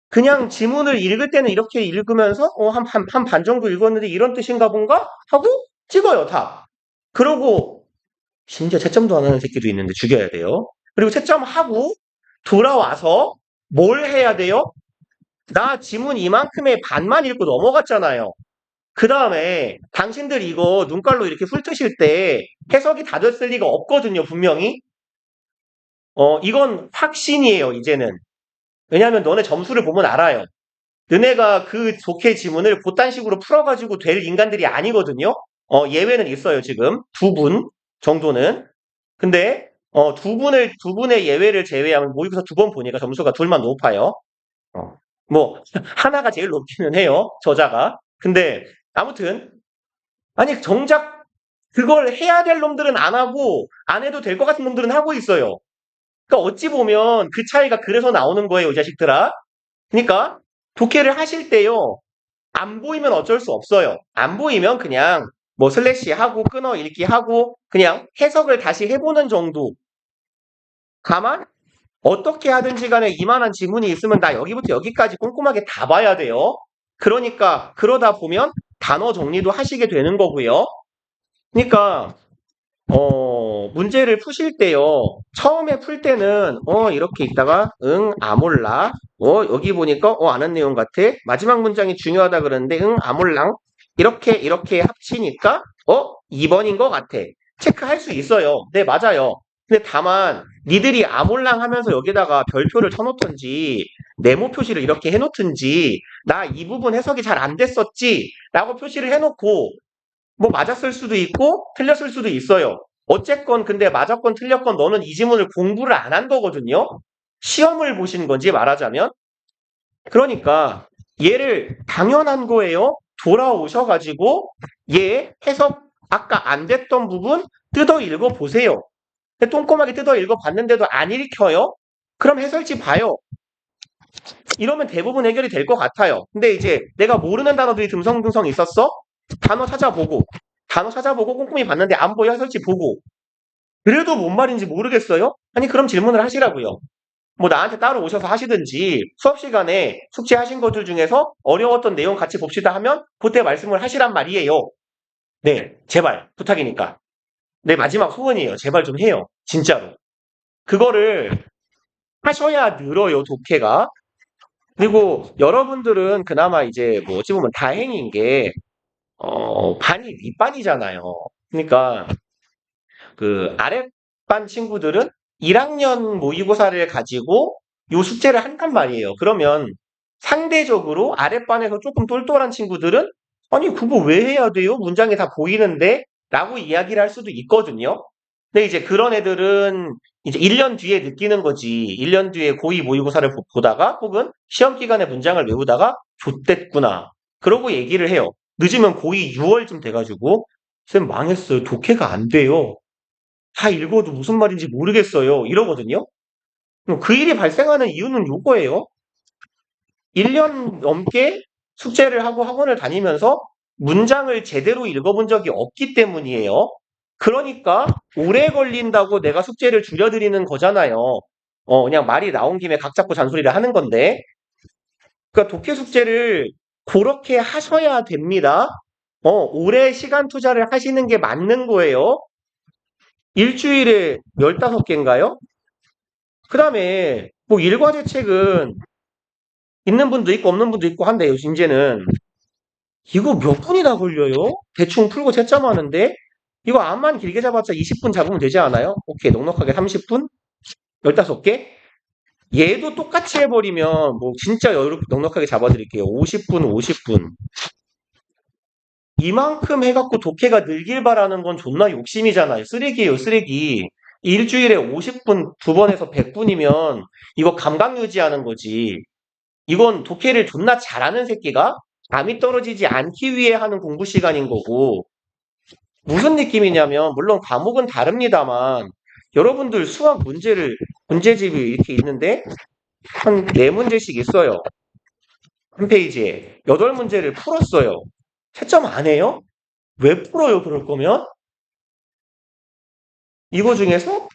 A: 그냥 지문을 읽을 때는 이렇게 읽으면서 한 반 정도 읽었는데 이런 뜻인가 본가? 하고 찍어요, 다. 그러고 심지어 채점도 안 하는 새끼도 있는데 죽여야 돼요. 그리고 채점하고 돌아와서 뭘 해야 돼요? 나 지문 이만큼의 반만 읽고 넘어갔잖아요. 그 다음에 당신들 이거 눈깔로 이렇게 훑으실 때 해석이 다 됐을 리가 없거든요, 분명히. 이건 확신이에요, 이제는. 왜냐하면 너네 점수를 보면 알아요. 너네가 그 독해 지문을 그딴 식으로 풀어가지고 될 인간들이 아니거든요. 예외는 있어요, 지금. 2분 정도는. 근데, 두 분의 예외를 제외하면 모의고사 2번 보니까 점수가 둘만 높아요. 뭐, 하나가 제일 높기는 해요, 저자가. 근데, 아무튼, 아니, 정작 그걸 해야 될 놈들은 안 하고, 안 해도 될 것 같은 놈들은 하고 있어요. 그러니까 어찌 보면 그 차이가 그래서 나오는 거예요, 이 자식들아. 그러니까, 독해를 하실 때요, 안 보이면 어쩔 수 없어요. 안 보이면 그냥 뭐 슬래시 하고 끊어 읽기 하고 그냥 해석을 다시 해보는 정도. 다만 어떻게 하든지 간에 이만한 지문이 있으면 나 여기부터 여기까지 꼼꼼하게 다 봐야 돼요. 그러니까 그러다 보면 단어 정리도 하시게 되는 거고요. 그러니까 문제를 푸실 때요. 처음에 풀 때는 이렇게 있다가 응, 몰라. 여기 보니까 아는 내용 같아. 마지막 문장이 중요하다 그러는데 응, 몰랑. 이렇게 합치니까 2번인 것 같아. 체크할 수 있어요. 네, 맞아요. 근데 다만 니들이 아몰랑 하면서 여기다가 별표를 쳐놓던지 네모 표시를 이렇게 해놓든지 나 이 부분 해석이 잘 안 됐었지 라고 표시를 해놓고 뭐 맞았을 수도 있고 틀렸을 수도 있어요. 어쨌건 근데 맞았건 틀렸건 너는 이 지문을 공부를 안 한 거거든요. 시험을 보신 건지 말하자면. 그러니까 얘를 당연한 거예요. 돌아오셔가지고 얘 해석 아까 안 됐던 부분 뜯어 읽어 보세요. 꼼꼼하게 뜯어 읽어 봤는데도 안 읽혀요? 그럼 해설지 봐요. 이러면 대부분 해결이 될 것 같아요. 근데 이제 내가 모르는 단어들이 듬성듬성 있었어? 단어 찾아보고 꼼꼼히 봤는데 안 보여 해설지 보고 그래도 뭔 말인지 모르겠어요? 아니 그럼 질문을 하시라고요. 뭐 나한테 따로 오셔서 하시든지 수업 시간에 숙제하신 것들 중에서 어려웠던 내용 같이 봅시다 하면 그때 말씀을 하시란 말이에요. 네, 제발 부탁이니까. 네, 마지막 소원이에요. 제발 좀 해요. 진짜로. 그거를 하셔야 늘어요, 독해가. 그리고 여러분들은 그나마 이제 뭐 어찌 보면 다행인 게 반이 윗반이잖아요. 그러니까 그 아랫반 친구들은 1학년 모의고사를 가지고 요 숙제를 한단 말이에요. 그러면 상대적으로 아랫반에서 조금 똘똘한 친구들은 아니 그거 왜 해야 돼요? 문장이 다 보이는데 라고 이야기를 할 수도 있거든요. 근데 이제 그런 애들은 이제 1년 뒤에 느끼는 거지. 1년 뒤에 고2 모의고사를 보다가 혹은 시험 기간에 문장을 외우다가 좆됐구나. 그러고 얘기를 해요. 늦으면 고2 6월쯤 돼가지고 쌤 망했어요. 독해가 안 돼요. 다 읽어도 무슨 말인지 모르겠어요. 이러거든요. 그럼 그 일이 발생하는 이유는 요거예요. 1년 넘게 숙제를 하고 학원을 다니면서 문장을 제대로 읽어본 적이 없기 때문이에요. 그러니까 오래 걸린다고 내가 숙제를 줄여드리는 거잖아요. 그냥 말이 나온 김에 각 잡고 잔소리를 하는 건데. 그러니까 독해 숙제를 그렇게 하셔야 됩니다. 오래 시간 투자를 하시는 게 맞는 거예요. 일주일에 15개인가요? 그 다음에 뭐 일과제 책은 있는 분도 있고 없는 분도 있고 한데요. 이제는 이거 몇 분이나 걸려요? 대충 풀고 채점하는데 이거 암만 길게 잡았자 20분 잡으면 되지 않아요? 오케이 넉넉하게 30분? 15개? 얘도 똑같이 해버리면 뭐 진짜 여유롭게 넉넉하게 잡아드릴게요. 50분 50분 이만큼 해갖고 독해가 늘길 바라는 건 존나 욕심이잖아요. 쓰레기예요 쓰레기. 일주일에 50분 2번에서 100분이면 이거 감각 유지하는 거지. 이건 독해를 존나 잘하는 새끼가 감이 떨어지지 않기 위해 하는 공부 시간인 거고 무슨 느낌이냐면 물론 과목은 다릅니다만 여러분들 수학 문제집이 이렇게 있는데, 한 4문제씩 있어요. 한 페이지에. 8문제를 풀었어요. 채점 안 해요? 왜 풀어요, 그럴 거면? 이거 중에서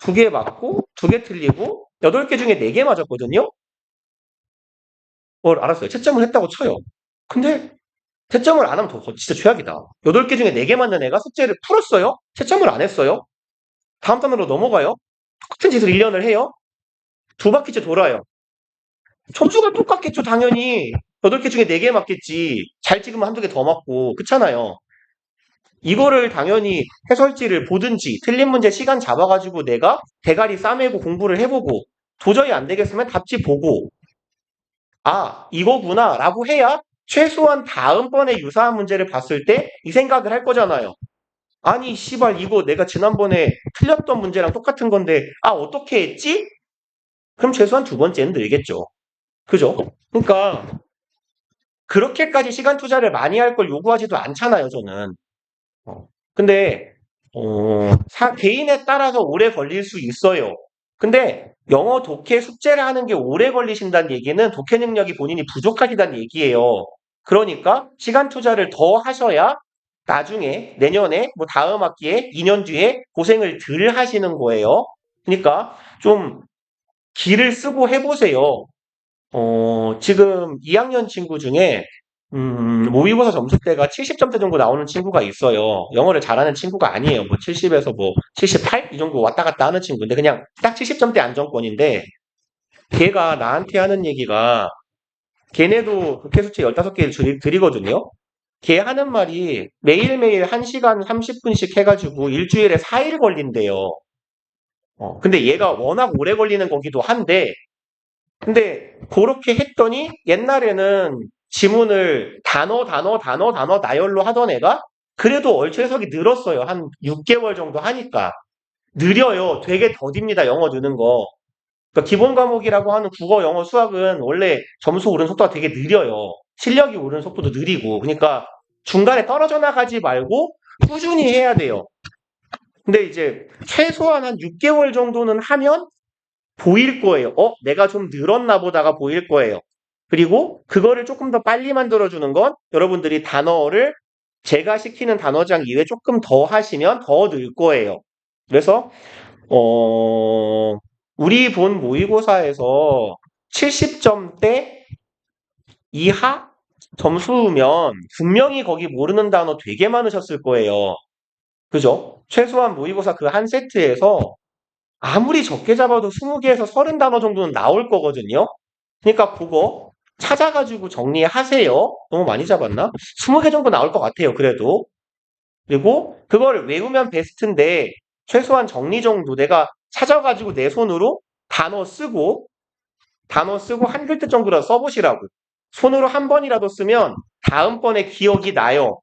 A: 2개 맞고, 2개 틀리고, 8개 중에 4개 맞았거든요? 알았어요. 채점을 했다고 쳐요. 근데 채점을 안 하면 진짜 최악이다. 8개 중에 4개 맞는 애가 숙제를 풀었어요? 채점을 안 했어요? 다음 단으로 넘어가요? 똑같은 짓을 1년을 해요? 2바퀴째 돌아요. 점수가 똑같겠죠, 당연히. 8개 중에 4개 맞겠지. 잘 찍으면 한두 개 더 맞고. 그렇잖아요. 이거를 당연히 해설지를 보든지 틀린 문제 시간 잡아가지고 내가 대가리 싸매고 공부를 해보고 도저히 안 되겠으면 답지 보고 이거구나 라고 해야 최소한 다음번에 유사한 문제를 봤을 때 이 생각을 할 거잖아요. 아니 씨발 이거 내가 지난번에 틀렸던 문제랑 똑같은 건데 어떻게 했지? 그럼 최소한 2번째는 늘겠죠. 그죠? 그러니까 그렇게까지 시간 투자를 많이 할 걸 요구하지도 않잖아요, 저는. 근데 개인에 따라서 오래 걸릴 수 있어요. 근데 영어 독해 숙제를 하는 게 오래 걸리신다는 얘기는 독해 능력이 본인이 부족하시다는 얘기예요. 그러니까 시간 투자를 더 하셔야 나중에 내년에 뭐 다음 학기에 2년 뒤에 고생을 덜 하시는 거예요. 그러니까 좀 기를 쓰고 해보세요. 지금 2학년 친구 중에 모의고사 점수대가 70점대 정도 나오는 친구가 있어요. 영어를 잘하는 친구가 아니에요. 뭐 70에서 뭐 78? 이 정도 왔다 갔다 하는 친구인데 그냥 딱 70점대 안정권인데 걔가 나한테 하는 얘기가 걔네도 독해수채 15개를 드리거든요. 걔 하는 말이 매일매일 1시간 30분씩 해가지고 일주일에 4일 걸린대요. 근데 얘가 워낙 오래 걸리는 거기도 한데 근데 그렇게 했더니 옛날에는 지문을 단어 나열로 하던 애가 그래도 얼추 해석이 늘었어요. 한 6개월 정도 하니까. 느려요. 되게 더딥니다. 영어 느는 거. 그러니까 기본 과목이라고 하는 국어, 영어, 수학은 원래 점수 오르는 속도가 되게 느려요. 실력이 오르는 속도도 느리고. 그러니까 중간에 떨어져 나가지 말고 꾸준히 해야 돼요. 근데 이제 최소한 한 6개월 정도는 하면 보일 거예요. 내가 좀 늘었나 보다가 보일 거예요. 그리고 그거를 조금 더 빨리 만들어주는 건 여러분들이 단어를 제가 시키는 단어장 이외에 조금 더 하시면 더 늘 거예요. 그래서 우리 본 모의고사에서 70점대 이하 점수면 분명히 거기 모르는 단어 되게 많으셨을 거예요. 그죠? 최소한 모의고사 그 한 세트에서 아무리 적게 잡아도 20개에서 30단어 정도는 나올 거거든요. 그러니까 그거 찾아가지고 정리하세요. 너무 많이 잡았나? 20개 정도 나올 것 같아요. 그래도. 그리고 그걸 외우면 베스트인데 최소한 정리 정도 내가 찾아가지고 내 손으로 단어 쓰고 한 글자 정도라도 써보시라고. 손으로 한 번이라도 쓰면 다음번에 기억이 나요.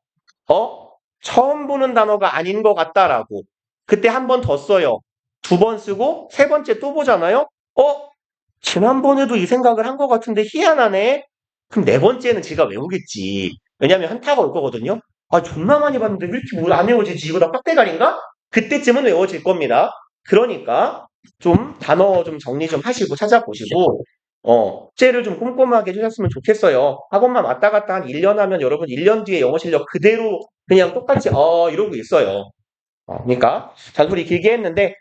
A: 처음 보는 단어가 아닌 것 같다라고. 그때 한 번 더 써요. 2번 쓰고 3번째 또 보잖아요. 지난번에도 이 생각을 한 것 같은데 희한하네. 그럼 4번째는 지가 외우겠지. 왜냐면 현타가 올 거거든요. 존나 많이 봤는데 왜 이렇게 뭘 안 외워지지? 이거 다 빡대가리인가? 그때쯤은 외워질 겁니다. 그러니까 좀 단어 좀 정리 좀 하시고 찾아보시고 숙제를 좀 꼼꼼하게 해주셨으면 좋겠어요. 학원만 왔다 갔다 한 1년 하면 여러분 1년 뒤에 영어 실력 그대로 그냥 똑같이 이러고 있어요. 그러니까 잔소리 길게 했는데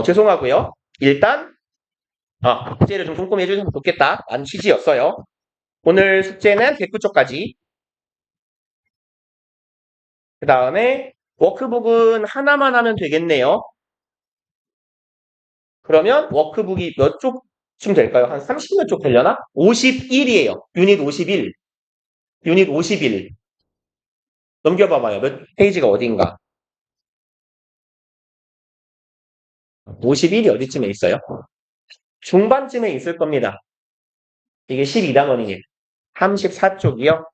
A: 죄송하고요. 일단 숙제를 좀 꼼꼼히 해주시면 좋겠다. 라는 취지였어요. 오늘 숙제는 개구 쪽까지. 그 다음에 워크북은 하나만 하면 되겠네요. 그러면 워크북이 몇 쪽쯤 될까요? 한 30몇 쪽 되려나? 51이에요. 유닛 51. 유닛 51. 넘겨봐봐요. 몇 페이지가 어딘가. 51이 어디쯤에 있어요? 중반쯤에 있을 겁니다. 이게 12단원이니 34쪽이요.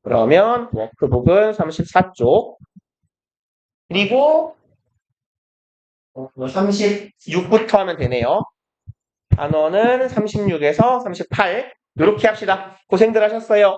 A: 그러면 워크북은 34쪽. 그리고 36부터 하면 되네요. 단원은 36에서 38. 이렇게 합시다. 고생들 하셨어요.